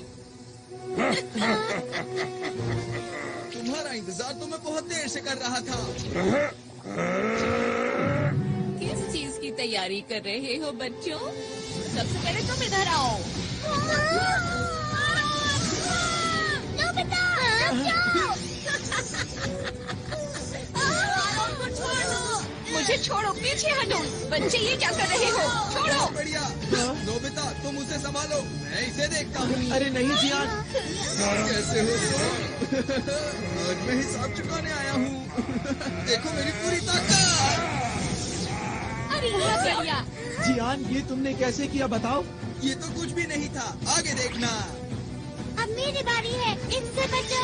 तुम्हारा इंतजार तो मैं बहुत देर से कर रहा था। किस चीज की तैयारी कर रहे हो बच्चों? सबसे पहले तुम इधर आओ। नोबिता, मुझे छोड़ो, पीछे हटो। बच्चे ये क्या कर रहे हो? छोड़ो। बढ़िया। नोबिता, तुम उसे संभालो, मैं इसे देखता हूँ। अरे नहीं जियान। कैसे हो तुम? आज मैं हिसाब चुकाने आया हूँ। देखो मेरी पूरी ताकत। अरे ये बढ़िया। जियान, ये तुमने कैसे किया बताओ? ये तो कुछ भी नहीं था, आगे देखना। अब मेरी बारी है, इनसे बचो।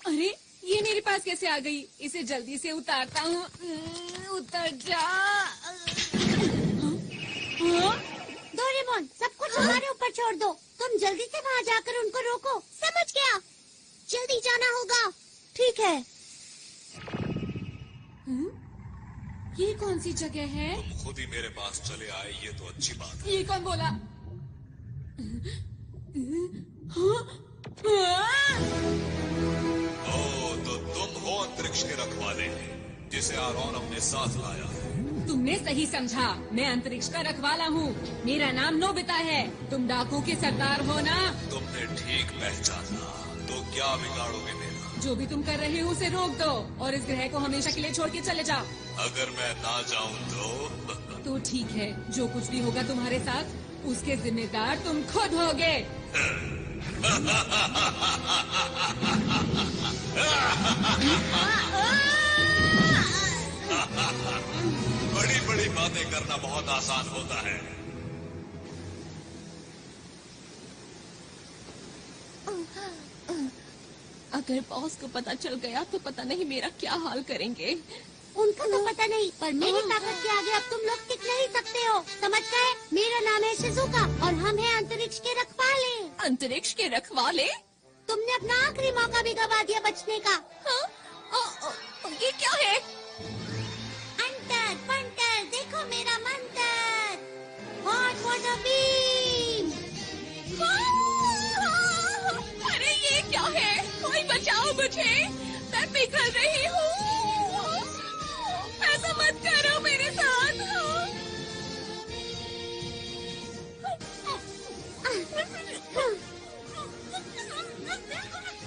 अरे ये मेरे पास कैसे आ गई? इसे जल्दी से उतारता हूँ। उतर जा। डोरेमोन, सब कुछ हमारे ऊपर छोड़ दो। तुम जल्दी से वहाँ जाकर उनको रोको। समझ गया? जल्दी जाना होगा। ठीक है। ये कौन सी जगह है? तुम खुद ही मेरे पास चले आए, ये तो अच्छी बात है। ये कौन बोला? ओ, तो तुम हो अंतरिक्ष के रखवाले। जिसे आरोन अपने साथ लाया है। तुमने सही समझा, मैं अंतरिक्ष का रखवाला हूँ। मेरा नाम नोबिता है। तुम डाकू के सरदार हो ना? तुमने ठीक पहचाना। तो क्या बिगाड़ोगे मेरा? जो भी तुम कर रहे हो उसे रोक दो और इस ग्रह को हमेशा के लिए छोड़ के चले जाओ। अगर मैं ना जाऊँ तो ठीक है, जो कुछ भी होगा तुम्हारे साथ उसके जिम्मेदार तुम खुद होगे। बड़ी बड़ी बातें करना बहुत आसान होता है। अगर बॉस को पता चल गया तो पता नहीं मेरा क्या हाल करेंगे। उनको तो पता नहीं, पर मेरी ताकत के आगे अब तुम लोग टिक नहीं सकते हो, समझ गए? मेरा नाम है शिजुका और हम हैं अंतरिक्ष के रखवाले। अंतरिक्ष के रखवाले? तुमने अपना आखिरी मौका भी गवा दिया बचने का। ये क्या है? अंतर पंटर, देखो मेरा मंत्र, हॉट वाटर बीम। अरे ये क्या है? कोई बचाओ मुझे, मैं पिघल रही हूँ। ऐसा मत करो मेरे साथ।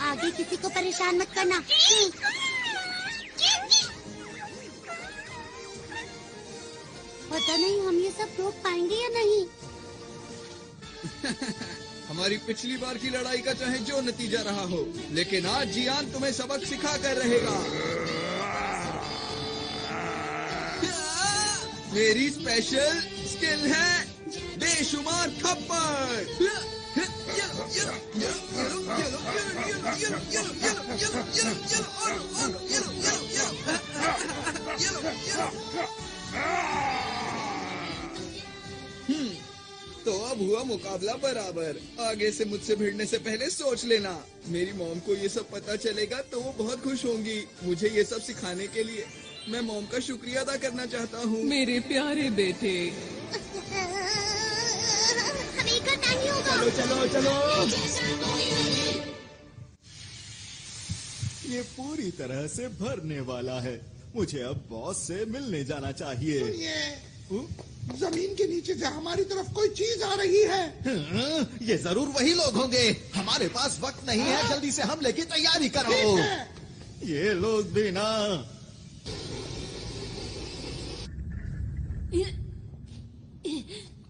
आगे किसी को परेशान मत करना। पता नहीं हम ये सब रोक पाएंगे या नहीं। हमारी पिछली बार की लड़ाई का चाहे जो नतीजा रहा हो, लेकिन आज जियान तुम्हें सबक सिखा कर रहेगा। मेरी स्पेशल स्किल है बेशुमार थप्पड़। तो अब हुआ मुकाबला बराबर। आगे से मुझसे भिड़ने से पहले सोच लेना। मेरी मॉम को ये सब पता चलेगा तो वो बहुत खुश होंगी। मुझे ये सब सिखाने के लिए मैं मॉम का शुक्रिया अदा करना चाहता हूँ। मेरे प्यारे बेटे, हमें करना ही होगा। चलो चलो चलो। ये पूरी तरह से भरने वाला है। मुझे अब बॉस से मिलने जाना चाहिए। जमीन के नीचे से हमारी तरफ कोई चीज आ रही है। ये जरूर वही लोग होंगे। हमारे पास वक्त नहीं है, जल्दी से हमले की तैयारी करो। ये लोग भी ना।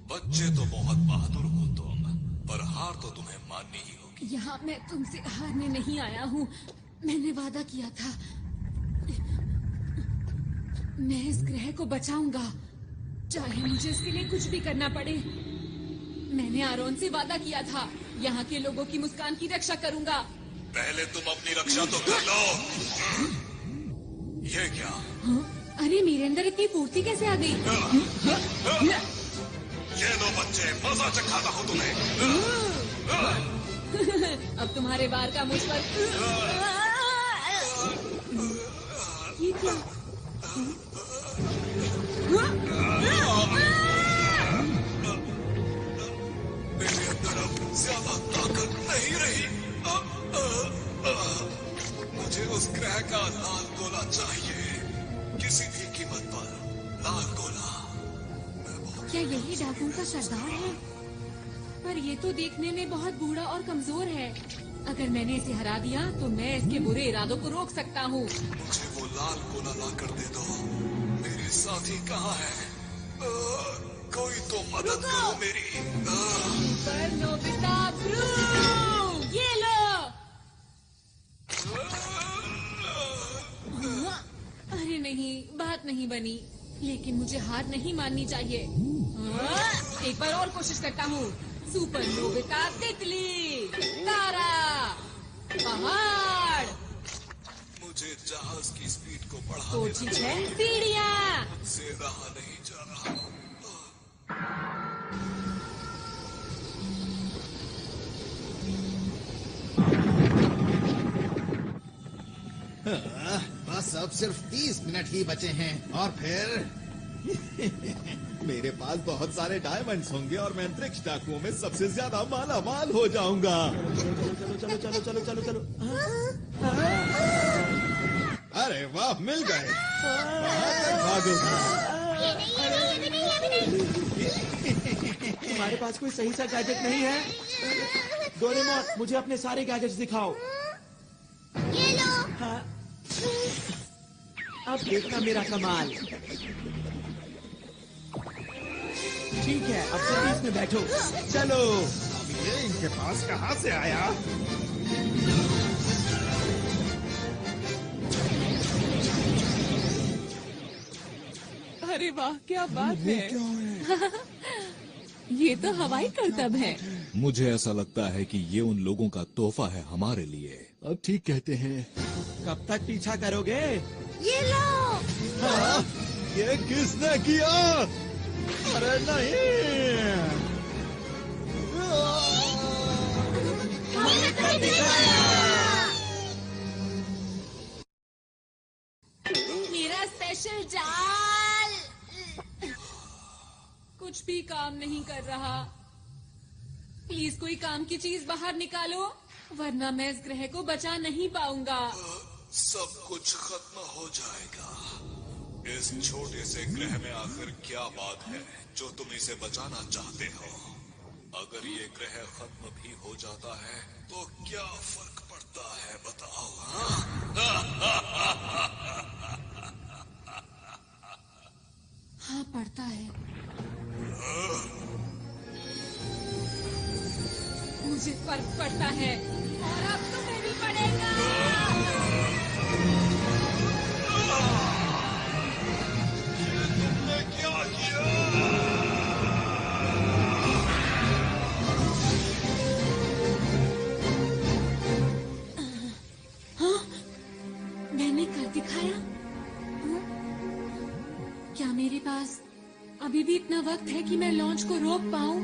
बच्चे तो बहुत बहादुर हो तुम, पर हार तो तुम्हें माननी ही होगी। यहाँ मैं तुमसे हारने नहीं आया हूँ। मैंने वादा किया था, मैं इस ग्रह को बचाऊंगा, चाहे मुझे इसके लिए कुछ भी करना पड़े। मैंने आरोन से वादा किया था, यहाँ के लोगों की मुस्कान की रक्षा करूंगा। पहले तुम अपनी रक्षा तो कर लो। ये क्या? हाँ? अरे मेरे अंदर इतनी फुर्ती कैसे आ गई? ये लो बच्चे, मजा चखाता हूँ तुम्हें। अब तुम्हारे बार का मुझ पर। ये क्या? मेरे अंदर अब ज्यादा ताकत नहीं रही। मुझे उस ग्रह का लाल गोला चाहिए, किसी भी कीमत पर लाल गोला। क्या यही डाकुओं का सरदार है? पर ये तो देखने में बहुत बूढ़ा और कमजोर है। अगर मैंने इसे हरा दिया तो मैं इसके बुरे इरादों को रोक सकता हूँ। मुझे वो लाल गोला ला कर दे दो। मेरे साथी कहाँ है? कोई तो मदद करो मेरी। पर नोबिता ब्रू, ये लो। अरे नहीं, बात नहीं बनी, लेकिन मुझे हार नहीं माननी चाहिए। एक बार और कोशिश करता हूँ। सुपर नोबिता तितली, तारा, पहाड़। मुझे जहाज की स्पीड को तो बढ़ाने ठीक है, सीढ़ियाँ। से रहा नहीं जा रहा। बस अब सिर्फ 30 मिनट ही बचे हैं और फिर मेरे पास बहुत सारे डायमंड्स होंगे और मैं अंतरिक्ष डाकुओं में सबसे ज्यादा माला माल हो जाऊंगा। चलो चलो चलो चलो चलो चलो। अरे वाह, मिल गए। वहाँ तक भागो। ये नहीं, ये नहीं, ये भी नहीं, ये भी नहीं। तुम्हारे पास कोई सही सा गैजेट नहीं है? डोरेमोन, मुझे अपने सारे गैजेट्स दिखाओ। ये लो। हाँ। अब देखना मेरा कमाल। ठीक है, अब जल्दी इसमें बैठो। चलो। ये इनके पास कहाँ से आया? अरे वाह, क्या बात है। ये तो हवाई करतब है। मुझे ऐसा लगता है कि ये उन लोगों का तोहफा है हमारे लिए। अब ठीक कहते हैं। कब तक पीछा करोगे? ये लो। हाँ, ये किसने किया? अरे नहीं। मेरा स्पेशल जाल कुछ भी काम नहीं कर रहा। प्लीज कोई काम की चीज बाहर निकालो, वरना मैं इस ग्रह को बचा नहीं पाऊंगा। सब कुछ खत्म हो जाएगा। इस छोटे से ग्रह में आखिर क्या बात है जो तुम इसे बचाना चाहते हो? अगर ये ग्रह खत्म भी हो जाता है तो क्या फर्क पड़ता है, बताओ? हाँ, पड़ता है। मुझे फर्क पड़ता है, और अब तुम्हें भी पड़ेगा। तुमने क्या किया? हाँ? मैंने कर दिखाया? हाँ? क्या मेरे पास अभी भी इतना वक्त है कि मैं लॉन्च को रोक पाऊं?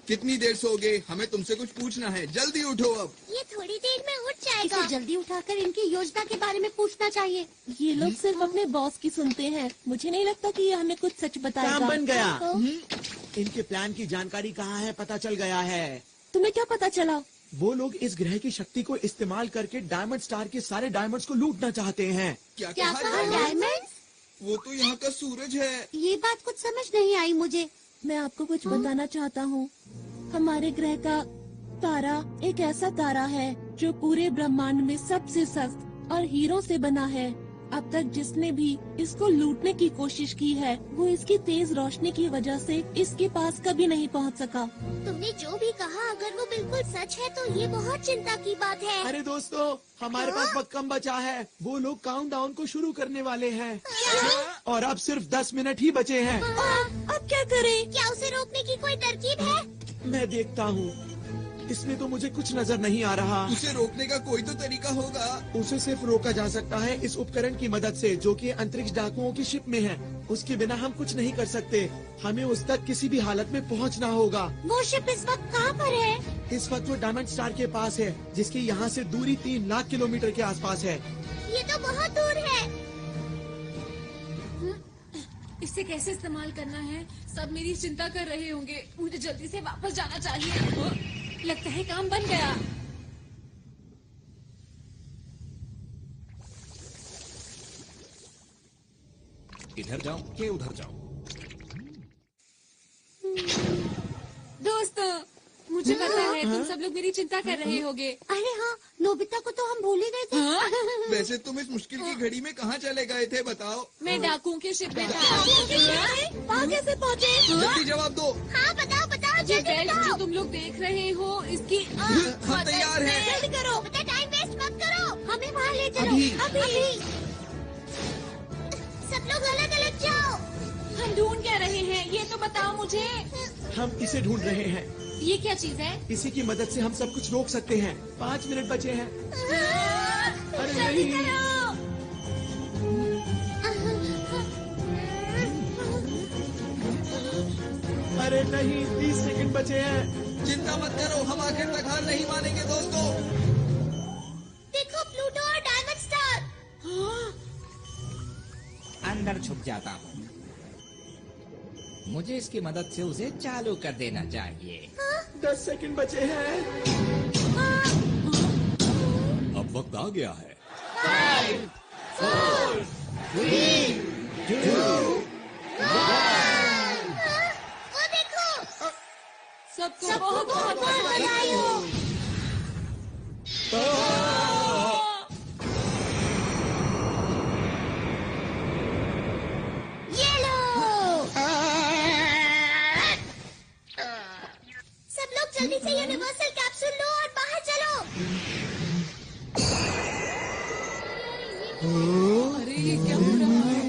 कितनी देर सोओगे? हमें तुमसे कुछ पूछना है, जल्दी उठो अब। ये थोड़ी देर में उठ जाएगा। इसे जल्दी उठाकर इनकी योजना के बारे में पूछना चाहिए। ये लोग सिर्फ अपने बॉस की सुनते हैं। मुझे नहीं लगता कि ये हमें कुछ सच बताएगा। काम बन गया। इनके प्लान की जानकारी कहाँ है, पता चल गया है। तुम्हें क्या पता चला? वो लोग इस ग्रह की शक्ति को इस्तेमाल करके डायमंड स्टार के सारे डायमंड्स को लूटना चाहते हैं। क्या क्या कहा? डायमंड? वो तो यहाँ का सूरज है। ये बात कुछ समझ नहीं आई मुझे। मैं आपको कुछ बताना चाहता हूँ। हमारे ग्रह का तारा एक ऐसा तारा है जो पूरे ब्रह्मांड में सबसे सख्त और हीरो से बना है। अब तक जिसने भी इसको लूटने की कोशिश की है, वो इसकी तेज रोशनी की वजह से इसके पास कभी नहीं पहुंच सका। तुमने जो भी कहा, अगर वो बिल्कुल सच है तो ये बहुत चिंता की बात है। अरे दोस्तों, हमारे पास वक्त कम बचा है। वो लोग काउंटडाउन को शुरू करने वाले हैं और अब सिर्फ 10 मिनट ही बचे हैं। अब क्या करें? क्या उसे रोकने की कोई तरकीब है? मैं देखता हूँ। इसमें तो मुझे कुछ नजर नहीं आ रहा। उसे रोकने का कोई तो तरीका होगा। उसे सिर्फ रोका जा सकता है इस उपकरण की मदद से, जो कि अंतरिक्ष डाकुओं की शिप में है। उसके बिना हम कुछ नहीं कर सकते। हमें उस तक किसी भी हालत में पहुंचना होगा। वो शिप इस वक्त कहाँ पर है? इस वक्त वो डायमंड स्टार के पास है, जिसकी यहाँ से दूरी 3 लाख किलोमीटर के आसपास है। ये तो बहुत दूर है। इसे कैसे इस्तेमाल करना है, सब मेरी चिंता कर रहे होंगे। मुझे जल्दी से वापस जाना चाहिए। लगता है काम बन गया। इधर जाओ कि उधर जाओ? दोस्तों, मुझे पता है तुम सब लोग मेरी चिंता कर रहे होगे। अरे हाँ, नोबिता को तो हम भूल ही गए थे। वैसे तुम इस मुश्किल की घड़ी में कहाँ चले गए थे, बताओ? मैं डाकुओं के शिप में था। वहाँ कैसे पहुँचे? जल्दी जवाब दो। हाँ, बताओ बताओ, ये जल्दी बेल्ट बताओ। जो तुम लोग देख रहे हो, इसकी हम तैयार हैं। जल्दी करो, बेटा टाइम वेस्ट मत करो। हमें वहाँ ले चलो। अभी। अभी। सब लोग अलग अलग जाओ। हम ढूंढ क्या रहे हैं, ये तो बताओ मुझे। हम इसे ढूंढ रहे हैं। ये क्या चीज है? इसी की मदद से हम सब कुछ रोक सकते हैं। 5 मिनट बचे हैं। अरे जल्दी नहीं। करो। अरे नहीं, 30 सेकंड बचे हैं। चिंता मत करो, हम आखिर तक हार नहीं मानेंगे दोस्तों। देखो, प्लूटो और डायमंड स्टार। जाता हूँ। मुझे इसकी मदद से उसे चालू कर देना चाहिए। 10 सेकंड बचे हैं। अब वक्त आ गया है। 5, 4, 3, 2, 1। वो देखो। सबको बहुत बहुत बधाई हो। ये लो। सब लोग जल्दी से यूनिवर्सल कैप्सूल लो और बाहर चलो। अरे ये क्या हो रहा है?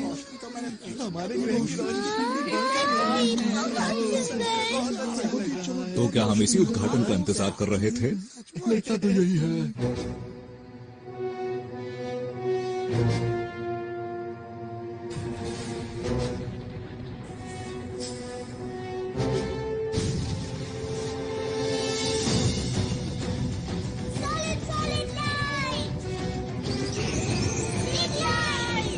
हमारे ग्रह की रोशनी तो क्या हम इसी उद्घाटन का इंतजार कर रहे थे? लगता तो यही है। Solid light. Big light.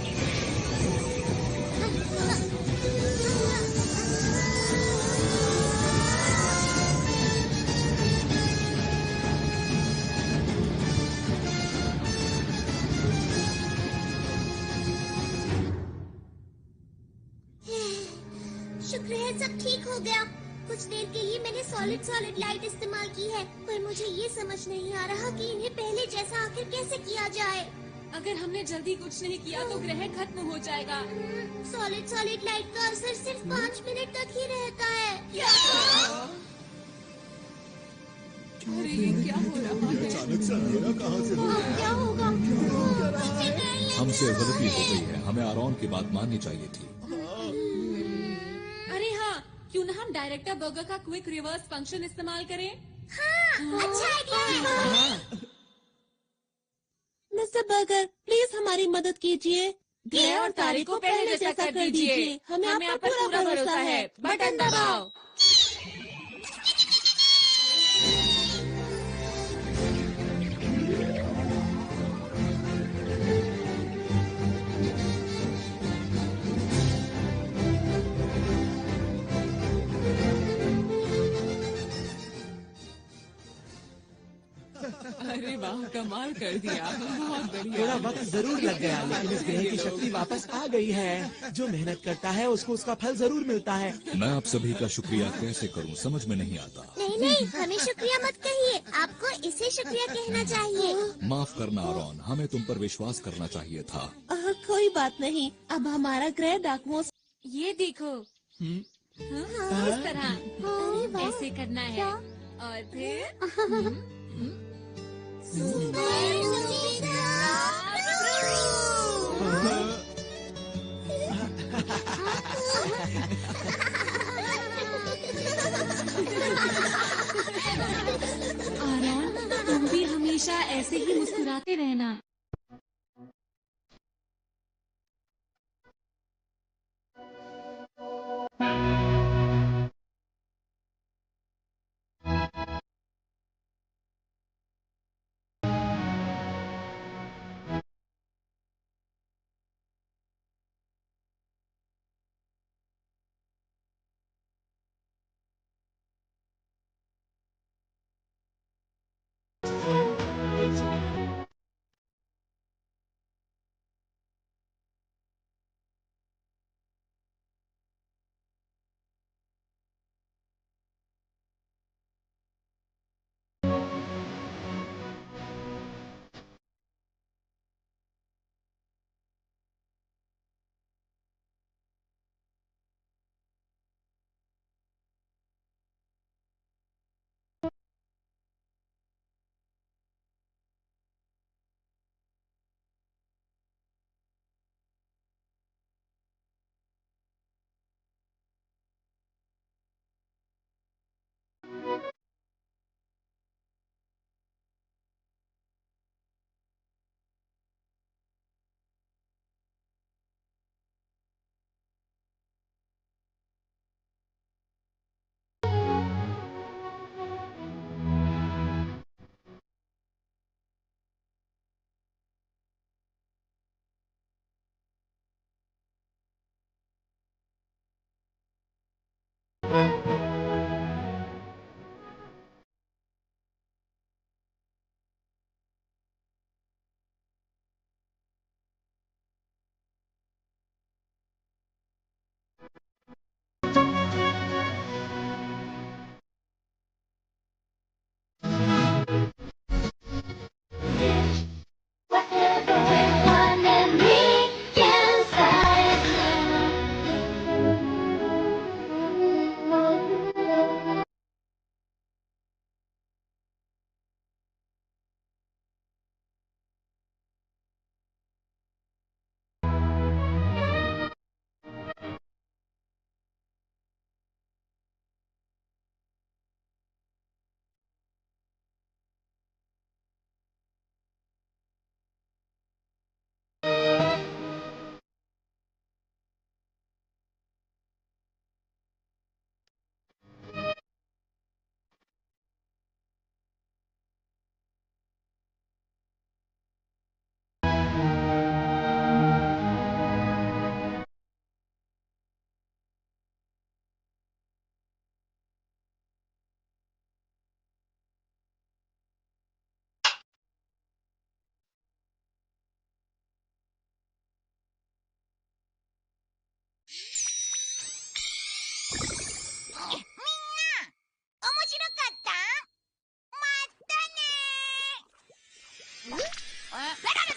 शुक्र है सब ठीक हो गया। कुछ देर के लिए मैंने सॉलिड लाइट इस्तेमाल की है, पर मुझे ये समझ नहीं आ रहा कि इन्हें पहले जैसा आखिर कैसे किया जाए। अगर हमने जल्दी कुछ नहीं किया तो ग्रह खत्म हो जाएगा। सॉलिड लाइट का असर सिर्फ 5 मिनट तक ही रहता है। अरे ये क्या हो रहा है? अचानक से अंधेरा कहाँ से हो गया? क्या होगा? हमसे गलती हो गई है, हमें आरॉन की बात माननी चाहिए थी। अरे हाँ, क्यों ना हम डायरेक्टर बर्गर का क्विक रिवर्स फंक्शन इस्तेमाल करें? हाँ, अच्छा आइडिया है। मिस्टर बर्गर, प्लीज हमारी मदद कीजिए। ग्रह और तारे को पहले जैसा कर दीजिए। हमें आप पर पूरा भरोसा है। बटन दबाओ। अरे वाह, कमाल कर दिया, बहुत बढ़िया। थोड़ा वक्त जरूर लग गया, लेकिन इस ग्रह की शक्ति वापस आ गई है। जो मेहनत करता है उसको उसका फल जरूर मिलता है। मैं आप सभी का शुक्रिया कैसे करूं, समझ में नहीं आता। नहीं, हमें शुक्रिया मत कहिए, आपको इसे शुक्रिया कहना चाहिए। माफ करना आरॉन, हमें तुम पर विश्वास करना चाहिए था। कोई बात नहीं, अब हमारा ग्रह डाकुओं ये देखो। हाँ, इस तरह ऐसे करना है और फिर आरॉन, तुम भी हमेशा ऐसे ही मुस्कुराते रहना। 面白かったまたね